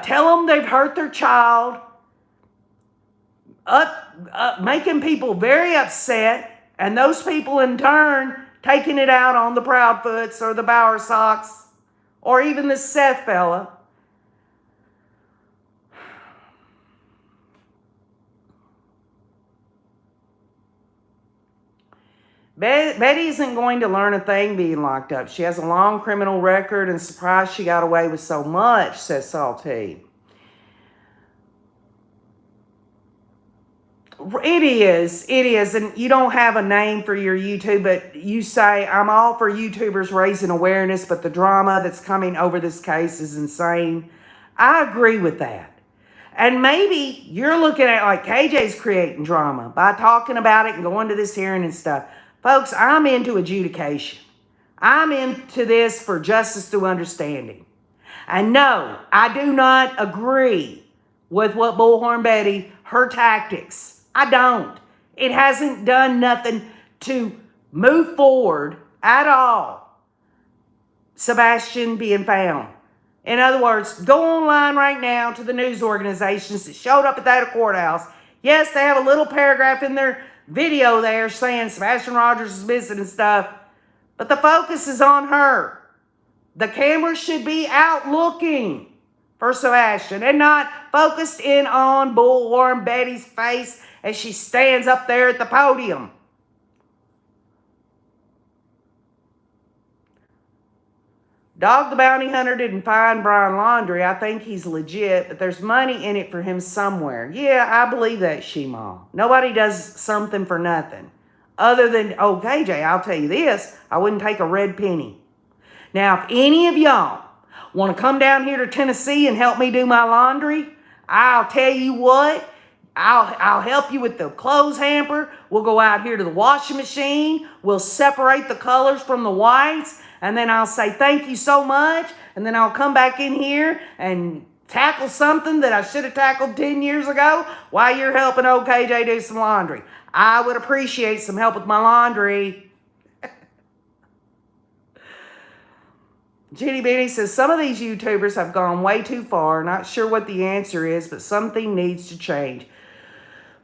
tell them they've hurt their child, making people very upset, and those people in turn taking it out on the Proudfoots or the Bowersocks or even this Seth fella? Betty isn't going to learn a thing being locked up. She has a long criminal record, and surprised she got away with so much, says Salty. It is, and you don't have a name for your YouTube, but you say, I'm all for YouTubers raising awareness, but the drama that's coming over this case is insane. I agree with that. And maybe you're looking at like KJ's creating drama by talking about it and going to this hearing and stuff. Folks, I'm into adjudication. I'm into this for justice through understanding. And no, I do not agree with what Bullhorn Betty, her tactics. I don't. It hasn't done nothing to move forward at all. Sebastian being found. In other words, go online right now to the news organizations that showed up at that courthouse. Yes, they have a little paragraph in their video there saying Sebastian Rogers is missing and stuff, but the focus is on her. The camera should be out looking for Sebastian and not focused in on Bullhorn Betty's face as she stands up there at the podium. Dog the Bounty Hunter didn't find Brian Laundrie. I think he's legit, but there's money in it for him somewhere. Yeah, I believe that, Shema. Nobody does something for nothing. Other than, oh, KJ, I'll tell you this, I wouldn't take a red penny. Now, if any of y'all want to come down here to Tennessee and help me do my laundry, I'll tell you what, I'll help you with the clothes hamper. We'll go out here to the washing machine. We'll separate the colors from the whites. And then I'll say, thank you so much. And then I'll come back in here and tackle something that I should have tackled 10 years ago while you're helping old KJ do some laundry. I would appreciate some help with my laundry. Jenny Benny says, some of these YouTubers have gone way too far. Not sure what the answer is, but something needs to change.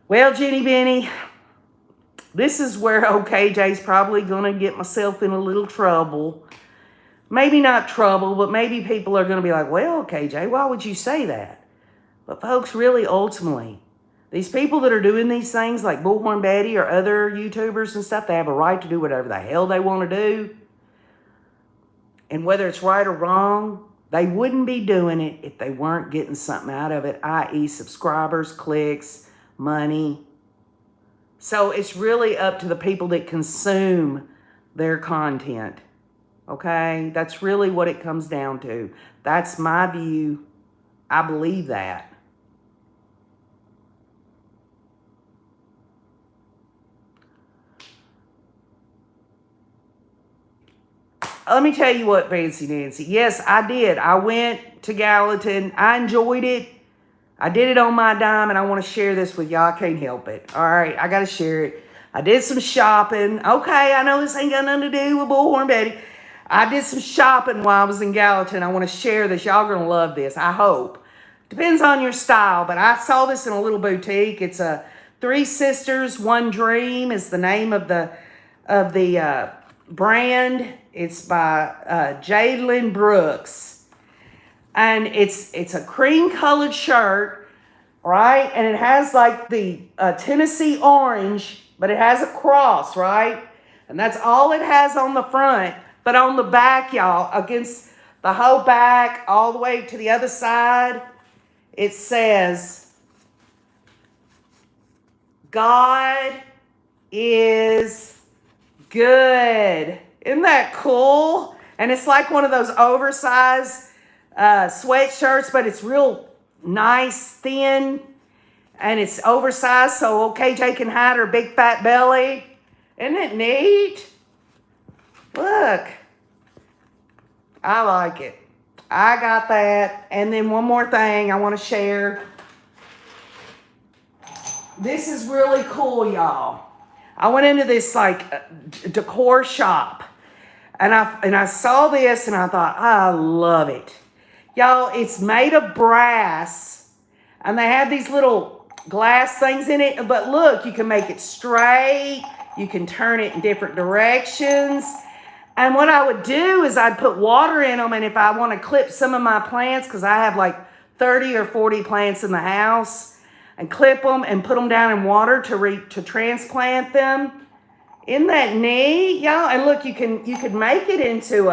Well, Jenny Benny, this is where OKJ's probably going to get myself in a little trouble. Maybe not trouble, but maybe people are going to be like, well, KJ, why would you say that? But folks, really, ultimately, These people that are doing these things like Bullhorn Betty or other YouTubers and stuff, they have a right to do whatever the hell they want to do. And whether it's right or wrong, they wouldn't be doing it if they weren't getting something out of it, i.e. subscribers, clicks, money. So it's really up to the people that consume their content. Okay? That's really what it comes down to. That's my view. I believe that. Let me tell you what, Fancy Nancy. Yes, I did. I went to Gallatin. I enjoyed it. I did it on my dime, and I want to share this with y'all. I can't help it. All right, I got to share it. I did some shopping. Okay, I know this ain't got nothing to do with Bullhorn Betty. I did some shopping while I was in Gallatin. I want to share this. Y'all going to love this, I hope. Depends on your style, but I saw this in a little boutique. It's a Three Sisters, One Dream is the name of the brand. It's by Jadlyn Brooks. And it's a cream colored shirt, right? And it has like the Tennessee orange, but it has a cross, right? And that's all it has on the front. But on the back, y'all, against the whole back, all the way to the other side, it says, God is good. Isn't that cool? And it's like one of those oversized sweatshirts, but it's real nice, thin, and it's oversized, so KJ can hide her big fat belly. Isn't it neat? Look. I like it. I got that. And then one more thing I want to share. This is really cool, y'all. I went into this like decor shop. And I saw this and I thought, I love it. Y'all, it's made of brass. And they have these little glass things in it. But look, you can make it straight. You can turn it in different directions. And what I would do is I'd put water in them. And if I want to clip some of my plants, because I have like 30 or 40 plants in the house, and clip them and put them down in water to transplant them. Isn't that neat, y'all? And look, you could make it into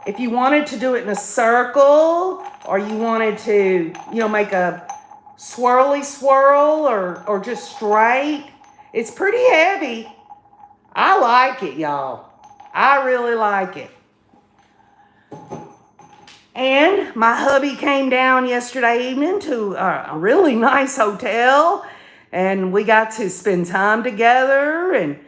if you wanted to do it in a circle, or you wanted to, make a swirly swirl or just straight. It's pretty heavy. I like it, y'all. I really like it. And my hubby came down yesterday evening to a really nice hotel, and we got to spend time together, and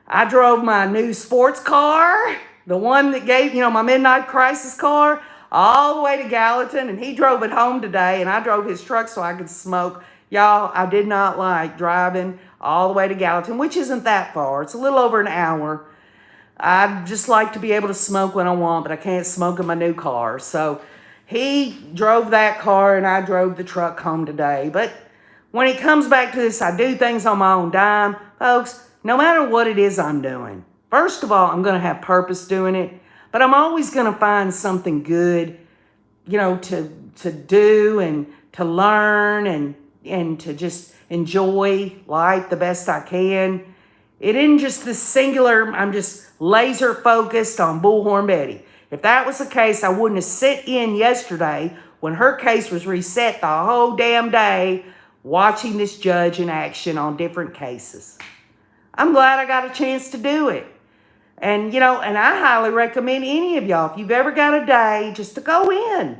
I drove my new sports car, the one that gave, my midnight crisis car, all the way to Gallatin, and he drove it home today, and I drove his truck so I could smoke. Y'all, I did not like driving all the way to Gallatin, which isn't that far. It's a little over an hour. I just like to be able to smoke when I want, but I can't smoke in my new car. So he drove that car and I drove the truck home today. But when it comes back to this, I do things on my own dime. Folks, no matter what it is I'm doing, first of all, I'm going to have purpose doing it. But I'm always going to find something good, to do and to learn and to just enjoy life the best I can. It isn't just this singular, I'm just laser focused on Bullhorn Betty. If that was the case, I wouldn't have sit in yesterday when her case was reset the whole damn day watching this judge in action on different cases. I'm glad I got a chance to do it. And, and I highly recommend any of y'all, if you've ever got a day, just to go in.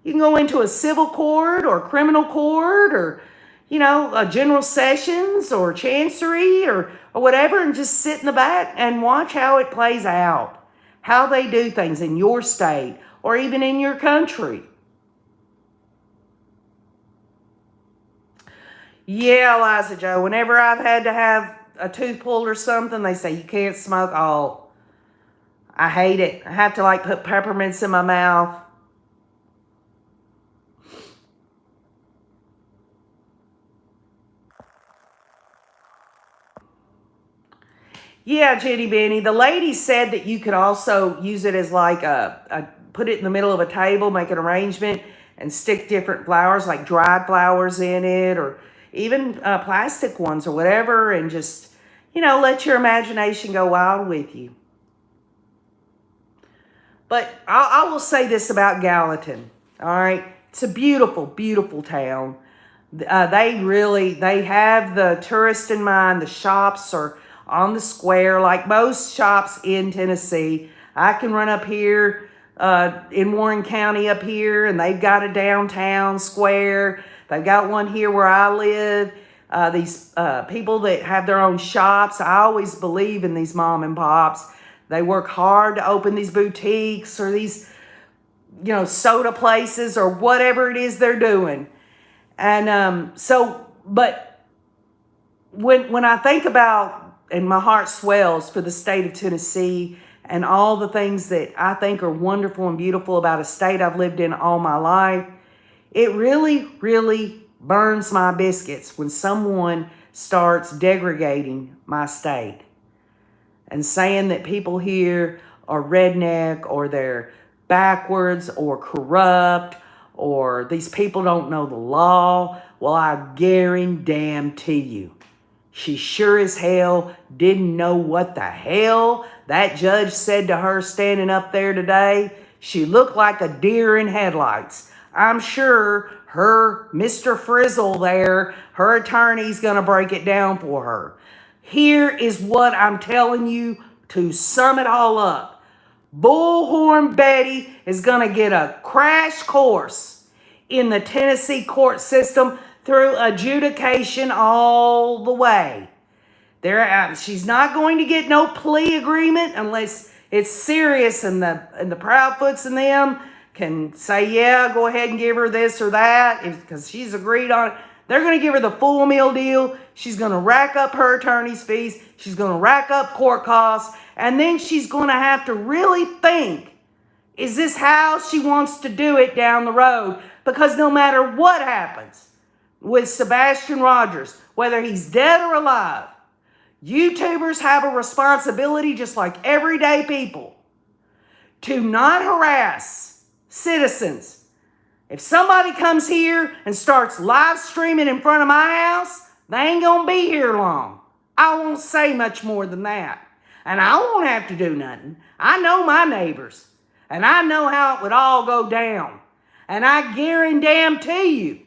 You can go into a civil court or criminal court or, a general sessions or chancery or whatever, and just sit in the back and watch how it plays out, how they do things in your state or even in your country. Yeah, Eliza Joe, whenever I've had to have a tooth pulled or something, they say you can't smoke. Oh, I hate it. I have to put peppermints in my mouth. Yeah, Jenny Benny. The lady said that you could also use it as put it in the middle of a table, make an arrangement, and stick different flowers, like dried flowers in it, or even plastic ones or whatever, and just, let your imagination go wild with you. But I will say this about Gallatin, all right? It's a beautiful, beautiful town. They have the tourist in mind. The shops are on the square, like most shops in Tennessee. I can run up here in Warren County up here, and they've got a downtown square. They've got one here where I live. These people that have their own shops, I always believe in these mom and pops. They work hard to open these boutiques or these, soda places or whatever it is they're doing. And but when I think about, and my heart swells for the state of Tennessee and all the things that I think are wonderful and beautiful about a state I've lived in all my life, it really, really burns my biscuits when someone starts degrading my state and saying that people here are redneck or they're backwards or corrupt or these people don't know the law. Well, I guarantee you, she sure as hell didn't know what the hell that judge said to her standing up there today. She looked like a deer in headlights. I'm sure her Mr. Frizzle there, her attorney's going to break it down for her. Here is what I'm telling you to sum it all up. Bullhorn Betty is going to get a crash course in the Tennessee court system through adjudication all the way. She's not going to get no plea agreement unless it's serious and the Proudfoots and them can say, yeah, go ahead and give her this or that because she's agreed on it. They're going to give her the full meal deal. She's going to rack up her attorney's fees. She's going to rack up court costs. And then she's going to have to really think, is this how she wants to do it down the road? Because no matter what happens with Sebastian Rogers, whether he's dead or alive, YouTubers have a responsibility, just like everyday people, to not harass citizens. If somebody comes here and starts live streaming in front of my house, they ain't going to be here long. I won't say much more than that. And I won't have to do nothing. I know my neighbors. And I know how it would all go down. And I guarantee you,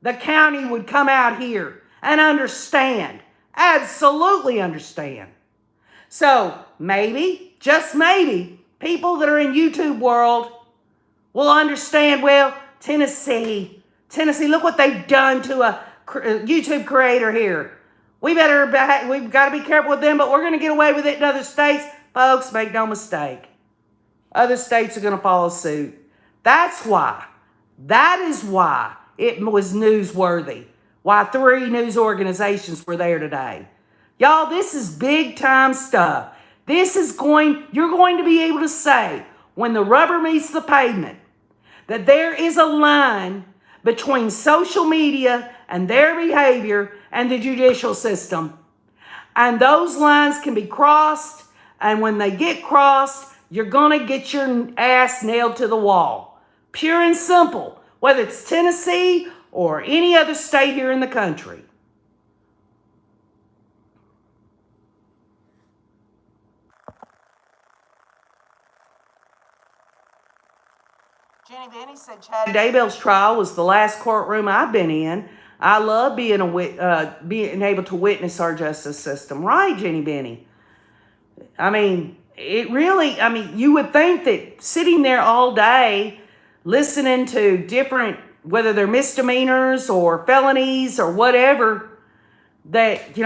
the county would come out here and understand. Absolutely understand. So maybe, just maybe, people that are in YouTube world will understand, well, Tennessee, look what they've done to a YouTube creator here. We've got to be careful with them, but we're going to get away with it in other states. Folks, make no mistake. Other states are going to follow suit. That is why it was newsworthy. Why 3 news organizations were there today. Y'all, this is big time stuff. You're going to be able to say, when the rubber meets the pavement, that there is a line between social media and their behavior and the judicial system. And those lines can be crossed, and when they get crossed, you're going to get your ass nailed to the wall. Pure and simple, whether it's Tennessee or any other state here in the country. Jenny Benny said Chad Daybell's trial was the last courtroom I've been in. I love being able to witness our justice system. Right, Jenny Benny? I mean, you would think that sitting there all day, listening to different, whether they're misdemeanors or felonies or whatever, that,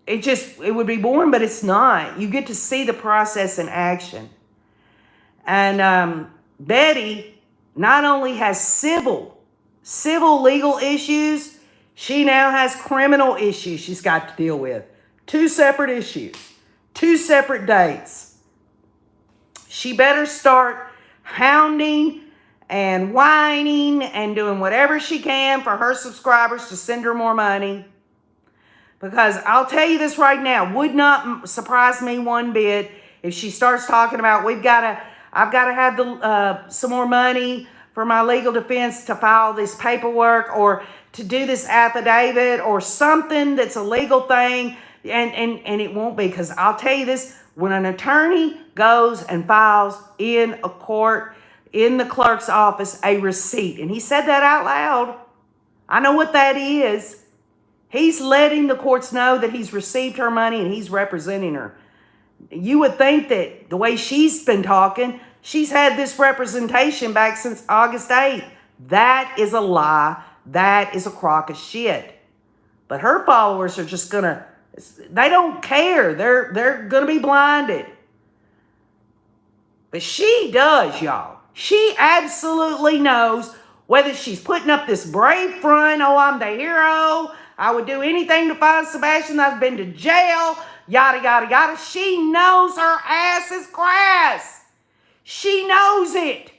it would be boring, but it's not. You get to see the process in action. And Betty not only has civil legal issues, she now has criminal issues she's got to deal with. 2 separate issues, 2 separate dates. She better start hounding and whining and doing whatever she can for her subscribers to send her more money. Because I'll tell you this right now, would not surprise me one bit if she starts talking about I've got to have some more money for my legal defense to file this paperwork or to do this affidavit or something that's a legal thing. And it won't be, because I'll tell you this, when an attorney goes and files in a court, in the clerk's office, a receipt, and he said that out loud, I know what that is. He's letting the courts know that he's received her money and he's representing her. You would think that the way she's been talking, she's had this representation back since August 8th. That is a lie. That is a crock of shit. But her followers are just going to, they don't care. They're going to be blinded. But she does, y'all. She absolutely knows, whether she's putting up this brave front, oh, I'm the hero, I would do anything to find Sebastian, I've been to jail, yada, yada, yada. She knows her ass is grass. She knows it.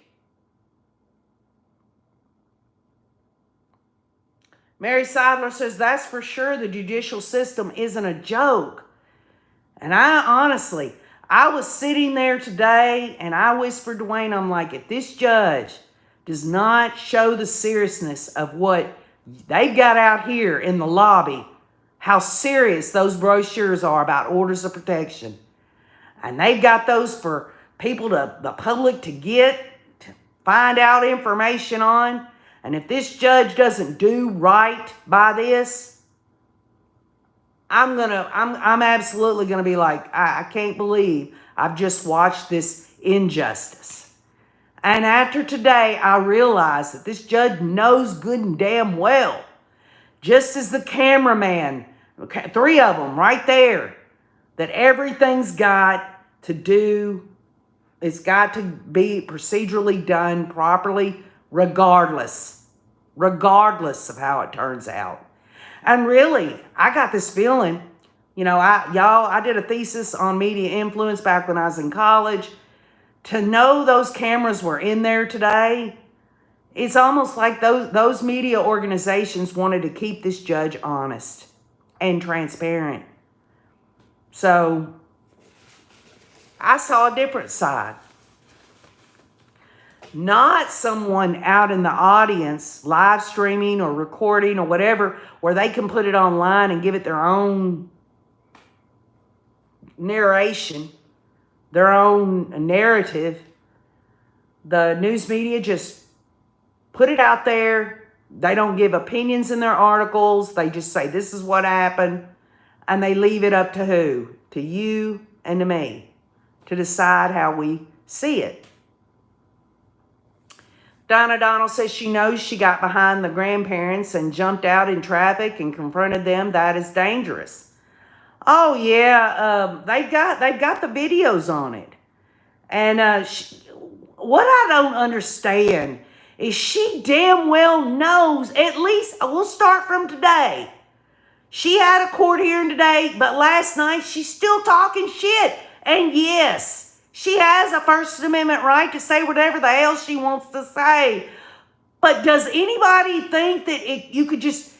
Mary Seidler says, that's for sure, the judicial system isn't a joke. And I was sitting there today and I whispered to Wayne, I'm like, if this judge does not show the seriousness of what they've got out here in the lobby, how serious those brochures are about orders of protection, and they've got those for people, the public to get, to find out information on, and if this judge doesn't do right by this, I'm absolutely gonna be like, I can't believe I've just watched this injustice. And after today, I realized that this judge knows good and damn well, just as the cameraman, 3 of them right there, that everything's got to do, it's got to be procedurally done properly, regardless of how it turns out. And really, I got this feeling, you know, I did a thesis on media influence back when I was in college. To know those cameras were in there today, it's almost like those media organizations wanted to keep this judge honest and transparent. So I saw a different side. Not someone out in the audience live streaming or recording or whatever, where they can put it online and give it their own narration, their own narrative. The news media just put it out there. They don't give opinions in their articles. They just say, this is what happened. And they leave it up to who? To you and to me to decide how we see it. Donna Donald says she knows she got behind the grandparents and jumped out in traffic and confronted them. That is dangerous. Oh yeah, they've got the videos on it. And what I don't understand is she damn well knows, at least, we'll start from today. She had a court hearing today, but last night she's still talking shit. And yes, she has a First Amendment right to say whatever the hell she wants to say. But does anybody think that you could just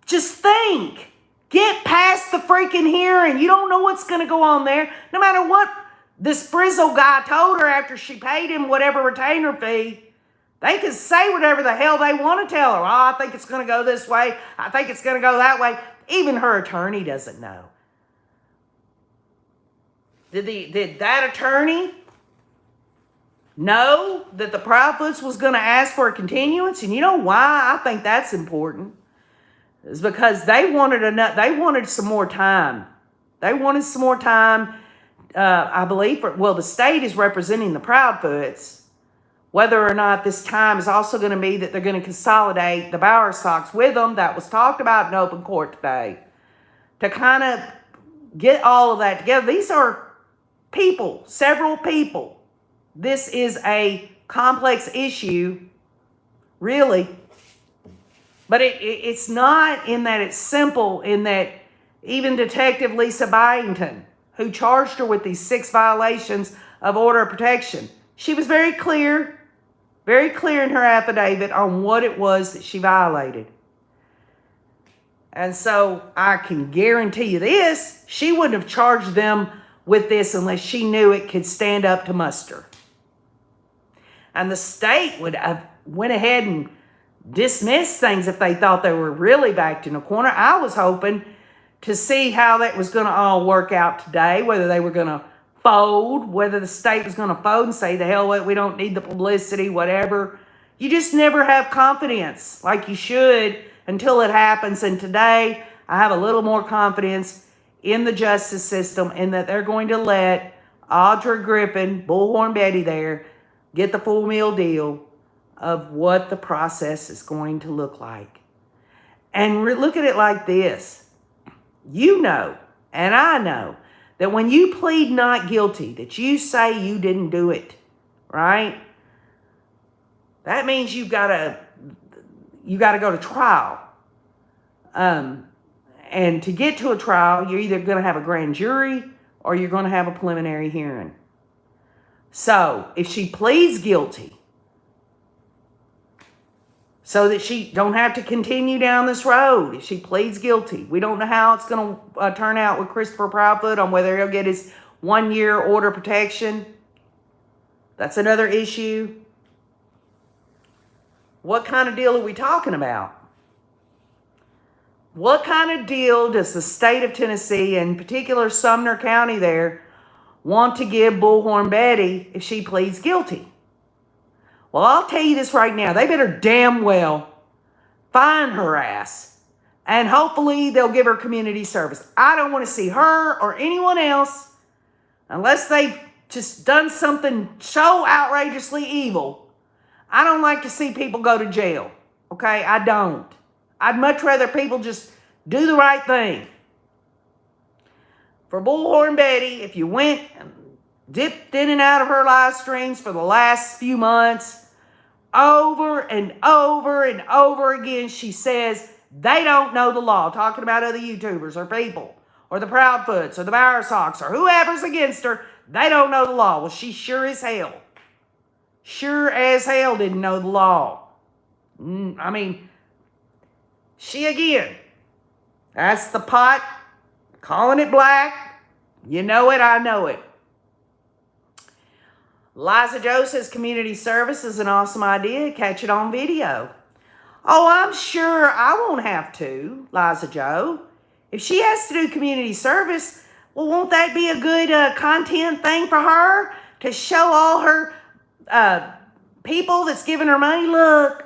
think, get past the freaking hearing? You don't know what's going to go on there. No matter what this Frizzle guy told her after she paid him whatever retainer fee, they can say whatever the hell they want to tell her. Oh, I think it's going to go this way. I think it's going to go that way. Even her attorney doesn't know. Did that attorney know that the Proudfoots was going to ask for a continuance? And you know why I think that's important? It's because they wanted some more time. They wanted some more time. I believe, the state is representing the Proudfoots. Whether or not this time is also going to be that they're going to consolidate the Bowerstocks with them, that was talked about in open court today. To kind of get all of that together. These are people, several people. This is a complex issue, really. But it's not in that it's simple, in that even Detective Lisa Byington, who charged her with these 6 violations of order of protection, she was very clear in her affidavit on what it was that she violated. And so I can guarantee you this, she wouldn't have charged them with this unless she knew it could stand up to muster. And the state would have went ahead and dismissed things if they thought they were really backed in a corner. I was hoping to see how that was going to all work out today, whether they were going to fold, whether the state was going to fold and say, the hell with it, we don't need the publicity, whatever. You just never have confidence like you should until it happens. And today, I have a little more confidence in the justice system and that they're going to let Audra Griffin, Bullhorn Betty there, get the full meal deal of what the process is going to look like. And look at it like this. You know, and I know, that when you plead not guilty, that you say you didn't do it, right? That means you gotta go to trial. And to get to a trial, you're either going to have a grand jury or you're going to have a preliminary hearing. So if she pleads guilty, so that she don't have to continue down this road, if she pleads guilty, we don't know how it's going to turn out with Christopher Proudfoot on whether he'll get his 1-year order protection. That's another issue. What kind of deal are we talking about? What kind of deal does the state of Tennessee, in particular Sumner County there, want to give Bullhorn Betty if she pleads guilty? Well, I'll tell you this right now. They better damn well find her ass. And hopefully they'll give her community service. I don't want to see her or anyone else, unless they've just done something so outrageously evil. I don't like to see people go to jail. Okay? I don't. I'd much rather people just do the right thing. For Bullhorn Betty, if you went and dipped in and out of her live streams for the last few months, over and over and over again, she says they don't know the law. Talking about other YouTubers or people or the Proudfoots or the Bowersox or whoever's against her, they don't know the law. Well, she sure as hell didn't know the law. I mean, she again, that's the pot, calling it black. You know it, I know it. Liza Joe says community service is an awesome idea. Catch it on video. Oh, I'm sure I won't have to, Liza Joe. If she has to do community service, well, won't that be a good content thing for her to show all her people that's giving her money? Look,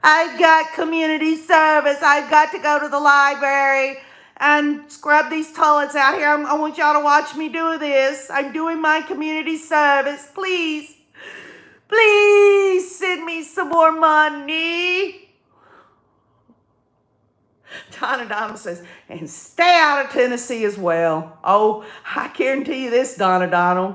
I've got community service. I've got to go to the library and scrub these toilets out here. I want y'all to watch me do this. I'm doing my community service. Please, please send me some more money. Donna Donald says, and stay out of Tennessee as well. Oh, I guarantee you this, Donna Donald.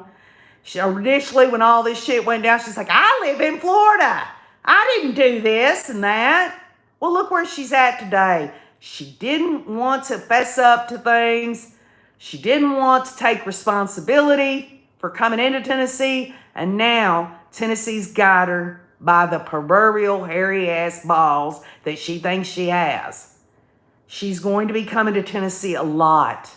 She, initially, when all this shit went down, she's like, I live in Florida. I didn't do this and that. Well, look where she's at today. She didn't want to fess up to things. She didn't want to take responsibility for coming into Tennessee. And now Tennessee's got her by the proverbial hairy-ass balls that she thinks she has. She's going to be coming to Tennessee a lot.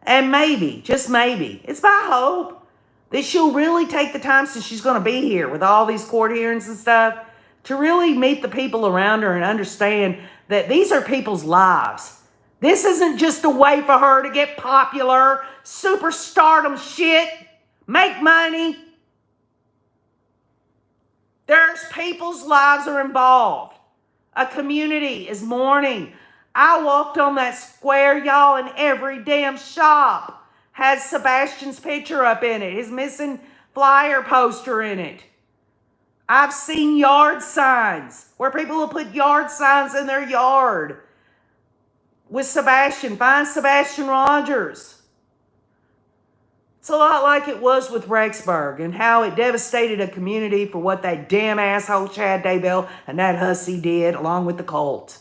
And maybe, just maybe, it's my hope that she'll really take the time, since she's going to be here with all these court hearings and stuff, to really meet the people around her and understand that these are people's lives. This isn't just a way for her to get popular, superstardom shit, make money. There's people's lives are involved. A community is mourning. I walked on that square, y'all, and every damn shop has Sebastian's picture up in it, his missing flyer poster in it. I've seen yard signs where people will put yard signs in their yard with Sebastian. Find Sebastian Rogers. It's a lot like it was with Rexburg and how it devastated a community for what that damn asshole Chad Daybell and that hussy did along with the cult.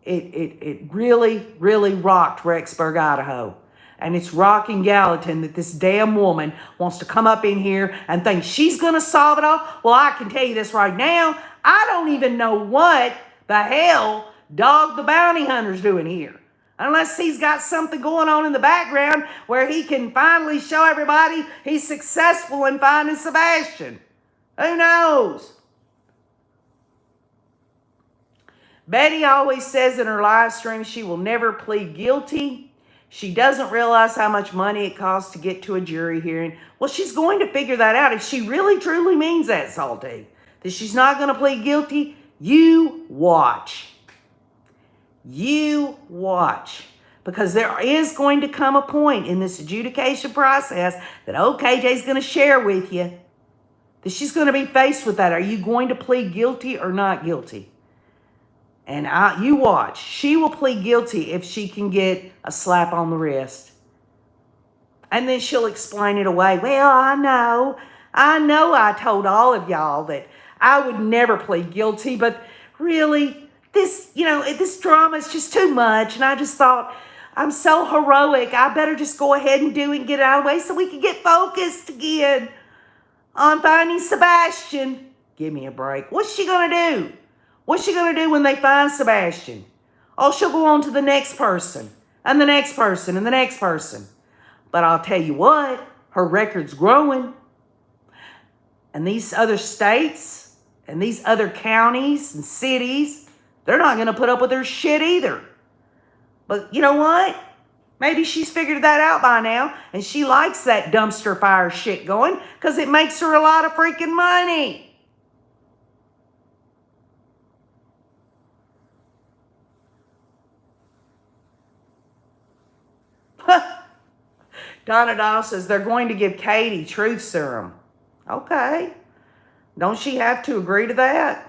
It really, really rocked Rexburg, Idaho. And it's rocking Gallatin that this damn woman wants to come up in here and think she's going to solve it all. Well, I can tell you this right now. I don't even know what the hell Dog the Bounty Hunter's doing here. Unless he's got something going on in the background where he can finally show everybody he's successful in finding Sebastian. Who knows? Betty always says in her live stream she will never plead guilty. She doesn't realize how much money it costs to get to a jury hearing. Well, she's going to figure that out. If she really truly means that, Salty, that she's not going to plead guilty, you watch. You watch. Because there is going to come a point in this adjudication process that OKJ's going to share with you that she's going to be faced with that. Are you going to plead guilty or not guilty? And you watch. She will plead guilty if she can get a slap on the wrist. And then she'll explain it away. Well, I know I told all of y'all that I would never plead guilty, but really, this drama is just too much. And I just thought, I'm so heroic, I better just go ahead and do it and get it out of the way so we can get focused again on finding Sebastian. Give me a break. What's she going to do? What's she going to do when they find Sebastian? Oh, she'll go on to the next person and the next person and the next person. But I'll tell you what, her record's growing. And these other states and these other counties and cities, they're not going to put up with her shit either. But you know what? Maybe she's figured that out by now, and she likes that dumpster fire shit going because it makes her a lot of freaking money. Donna Doll says they're going to give Katie truth serum. Okay. Don't she have to agree to that?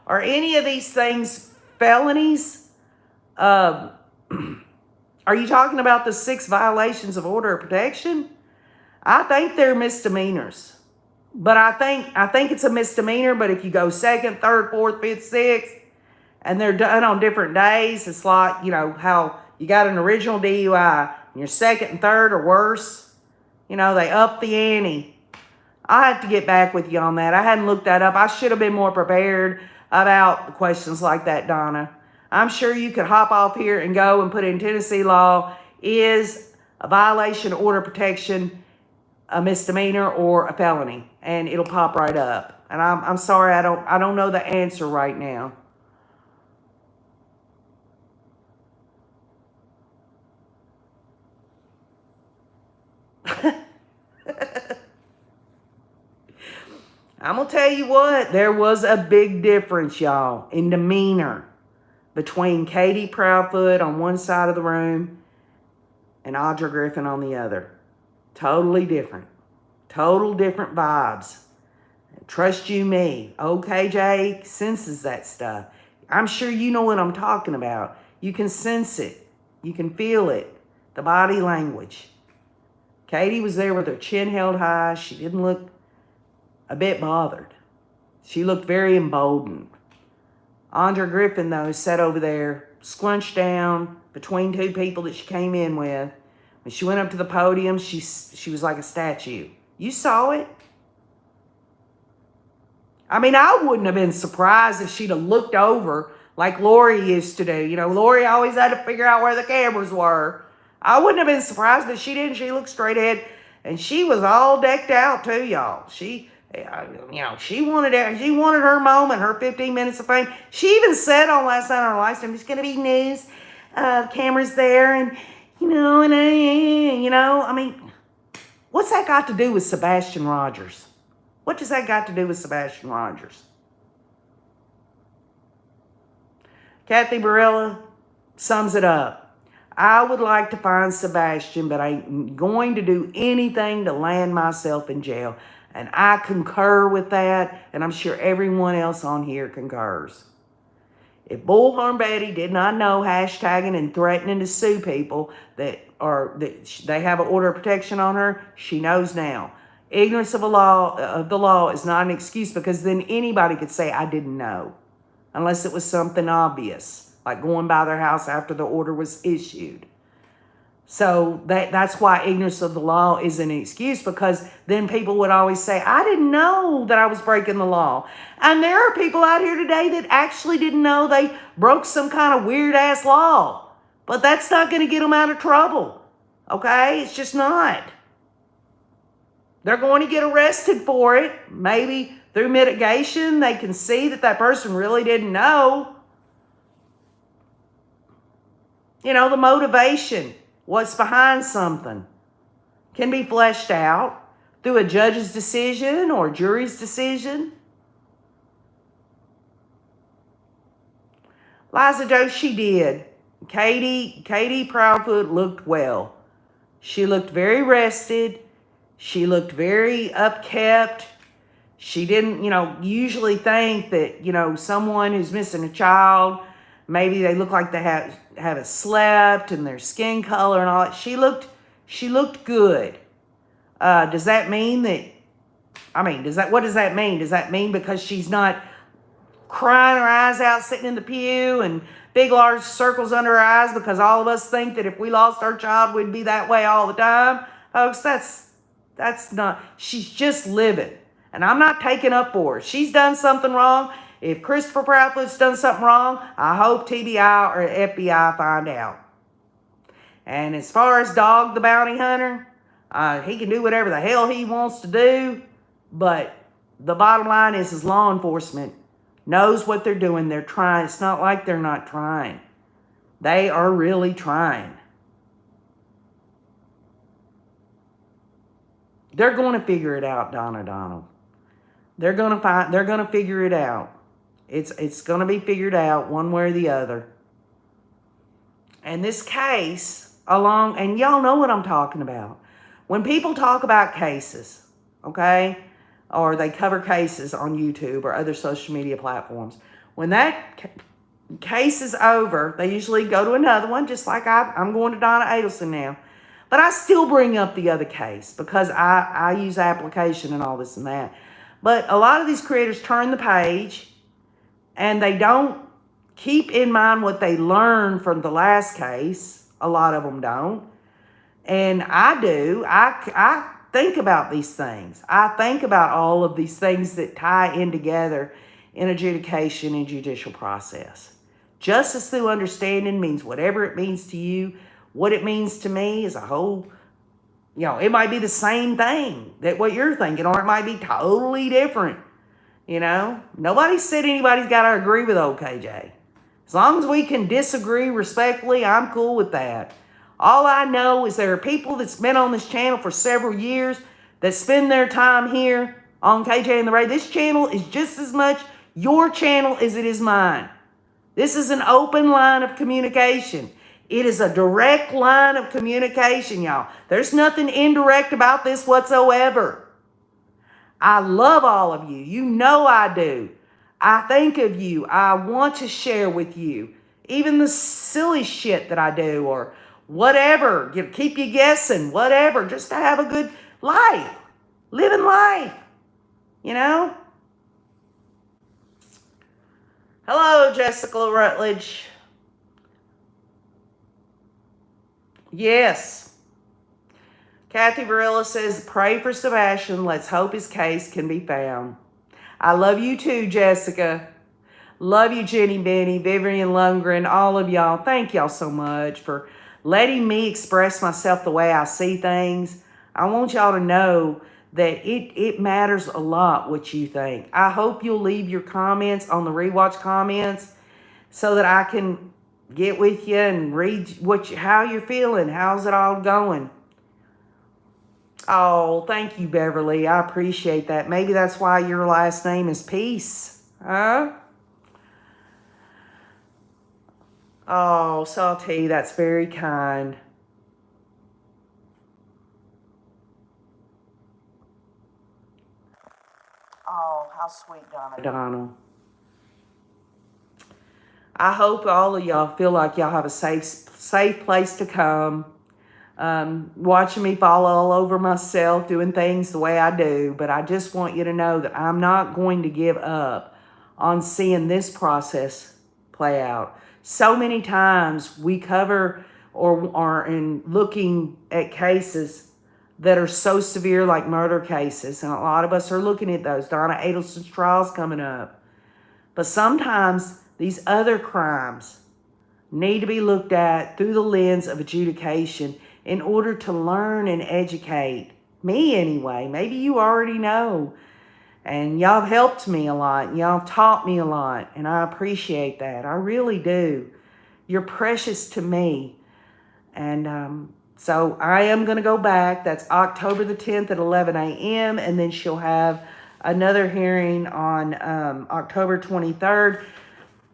Are any of these things felonies? Are you talking about the 6 violations of order of protection? I think they're misdemeanors. But I think it's a misdemeanor, but if you go 2nd, 3rd, 4th, 5th, 6th, and they're done on different days, it's like, how you got an original DUI, and your 2nd and 3rd are worse. They up the ante. I have to get back with you on that. I hadn't looked that up. I should have been more prepared about questions like that, Donna. I'm sure you could hop off here and go and put in Tennessee law, is a violation of order of protection a misdemeanor or a felony, and it'll pop right up. And I'm sorry, I don't know the answer right now. I'm going to tell you what, there was a big difference, y'all, in demeanor between Katie Proudfoot on one side of the room and Audra Griffin on the other. Totally different. Total different vibes. Trust you me, OKJ senses that stuff. I'm sure you know what I'm talking about. You can sense it. You can feel it. The body language. Katie was there with her chin held high. She didn't look a bit bothered. She looked very emboldened. Audra Griffin, though, sat over there, scrunched down between 2 people that she came in with. When she went up to the podium, she was like a statue. You saw it? I mean, I wouldn't have been surprised if she'd have looked over like Lori used to do. Lori always had to figure out where the cameras were. I wouldn't have been surprised, but she didn't. She looked straight ahead, and she was all decked out too, y'all. She wanted her moment, her 15 minutes of fame. She even said on last night on her live stream, "It's going to be news, cameras there, and I mean, what's that got to do with Sebastian Rogers? What does that got to do with Sebastian Rogers?" Kathy Barella sums it up. I would like to find Sebastian, but I ain't going to do anything to land myself in jail. And I concur with that, and I'm sure everyone else on here concurs. If Bullhorn Betty did not know hashtagging and threatening to sue people that they have an order of protection on her, she knows now. Ignorance of the law is not an excuse, because then anybody could say, I didn't know, unless it was something obvious, like going by their house after the order was issued. So that's why ignorance of the law is an excuse, because then people would always say, I didn't know that I was breaking the law. And there are people out here today that actually didn't know they broke some kind of weird-ass law. But that's not going to get them out of trouble. Okay? It's just not. They're going to get arrested for it. Maybe through mitigation, they can see that that person really didn't know. You know, the motivation, what's behind something, can be fleshed out through a judge's decision or jury's decision. Liza Joe, she did. Katie Proudfoot looked well. She looked very rested. She looked very upkept. She didn't, usually think that, someone who's missing a child, maybe they look like they haven't slept and their skin color and all that. She looked good. Does that mean that, what does that mean? Does that mean because she's not crying her eyes out sitting in the pew and big large circles under her eyes because all of us think that if we lost our child, we'd be that way all the time? Folks, that's not, she's just living. And I'm not taking up for her. She's done something wrong. If Christopher Proudfoot's done something wrong, I hope TBI or FBI find out. And as far as Dog the Bounty Hunter, he can do whatever the hell he wants to do. But the bottom line is law enforcement knows what they're doing. They're trying. It's not like they're not trying. They are really trying. They're going to figure it out, Donna Donald. They're going to figure it out. It's going to be figured out one way or the other. And this case and y'all know what I'm talking about. When people talk about cases, okay, or they cover cases on YouTube or other social media platforms, when that case is over, they usually go to another one, just like I'm going to Donna Adelson now. But I still bring up the other case because I use application and all this and that. But a lot of these creators turn the page and they don't keep in mind what they learned from the last case. A lot of them don't. And I do. I think about these things. I think about all of these things that tie in together in adjudication and judicial process. Justice through understanding means whatever it means to you. What it means to me is a whole, it might be the same thing that what you're thinking, or it might be totally different. Nobody said anybody's got to agree with old KJ. As long as we can disagree respectfully, I'm cool with that. All I know is there are people that's been on this channel for several years that spend their time here on KJ and the Ray. This channel is just as much your channel as it is mine. This is an open line of communication. It is a direct line of communication, y'all. There's nothing indirect about this whatsoever. I love all of you. You know I do. I think of you. I want to share with you. Even the silly shit that I do or whatever. Keep you guessing. Whatever. Just to have a good life. Living life. Hello, Jessica Rutledge. Yes. Kathy Varela says, pray for Sebastian. Let's hope his case can be found. I love you too, Jessica. Love you, Jenny Benny, Vivian Lundgren, all of y'all. Thank y'all so much for letting me express myself the way I see things. I want y'all to know that it matters a lot what you think. I hope you'll leave your comments on the rewatch comments so that I can get with you and read how you're feeling. How's it all going? Oh, thank you, Beverly. I appreciate that. Maybe that's why your last name is Peace. Huh? Oh, Salty, that's very kind. Oh, how sweet, Donna. I hope all of y'all feel like y'all have a safe place to come. Watching me fall all over myself, doing things the way I do. But I just want you to know that I'm not going to give up on seeing this process play out. So many times we cover or are in looking at cases that are so severe like murder cases. And a lot of us are looking at those. Donna Adelson's trial's coming up. But sometimes these other crimes need to be looked at through the lens of adjudication in order to learn and educate me anyway. Maybe you already know. And y'all have helped me a lot. And y'all have taught me a lot. And I appreciate that. I really do. You're precious to me. And so I am going to go back. That's October the 10th at 11 a.m. And then she'll have another hearing on October 23rd.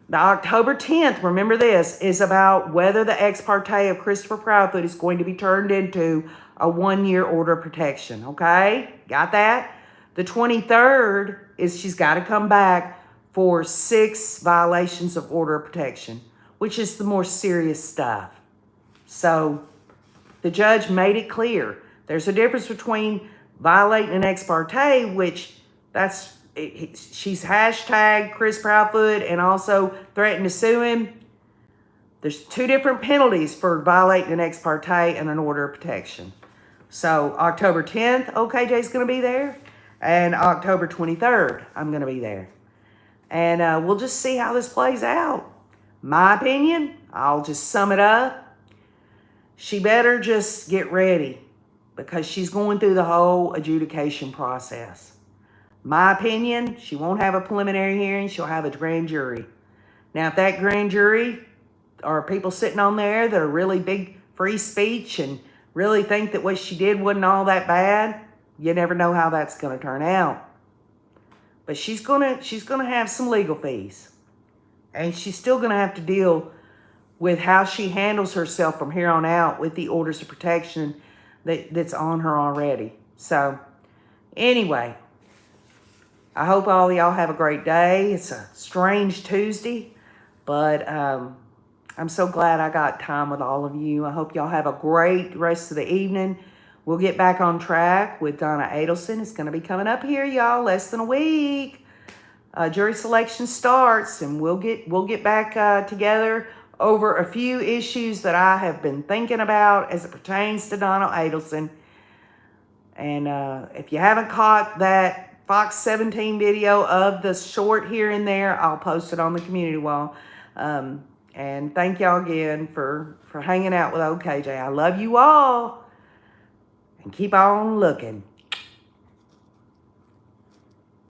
The October 10th, remember this, is about whether the ex parte of Christopher Proudfoot is going to be turned into a 1-year order of protection. Okay? Got that? The 23rd is she's got to come back for 6 violations of order of protection, which is the more serious stuff. So the judge made it clear. There's a difference between violating an ex parte, which she's hashtag Chris Proudfoot and also threatened to sue him. There's 2 different penalties for violating an ex parte and an order of protection. So October 10th, OKJ's going to be there. And October 23rd, I'm going to be there. And we'll just see how this plays out. My opinion, I'll just sum it up. She better just get ready because she's going through the whole adjudication process. My opinion, she won't have a preliminary hearing. She'll have a grand jury. Now, if that grand jury are people sitting on there that are really big free speech and really think that what she did wasn't all that bad, you never know how that's going to turn out. But she's gonna have some legal fees. And she's still going to have to deal with how she handles herself from here on out with the orders of protection that's on her already. So, anyway, I hope all of y'all have a great day. It's a strange Tuesday, but I'm so glad I got time with all of you. I hope y'all have a great rest of the evening. We'll get back on track with Donna Adelson. It's going to be coming up here, y'all, less than a week. Jury selection starts, and we'll get back together over a few issues that I have been thinking about as it pertains to Donna Adelson. And if you haven't caught that Fox 17 video of the short here and there, I'll post it on the community wall. And thank y'all again for hanging out with OKJ. I love you all. And keep on looking.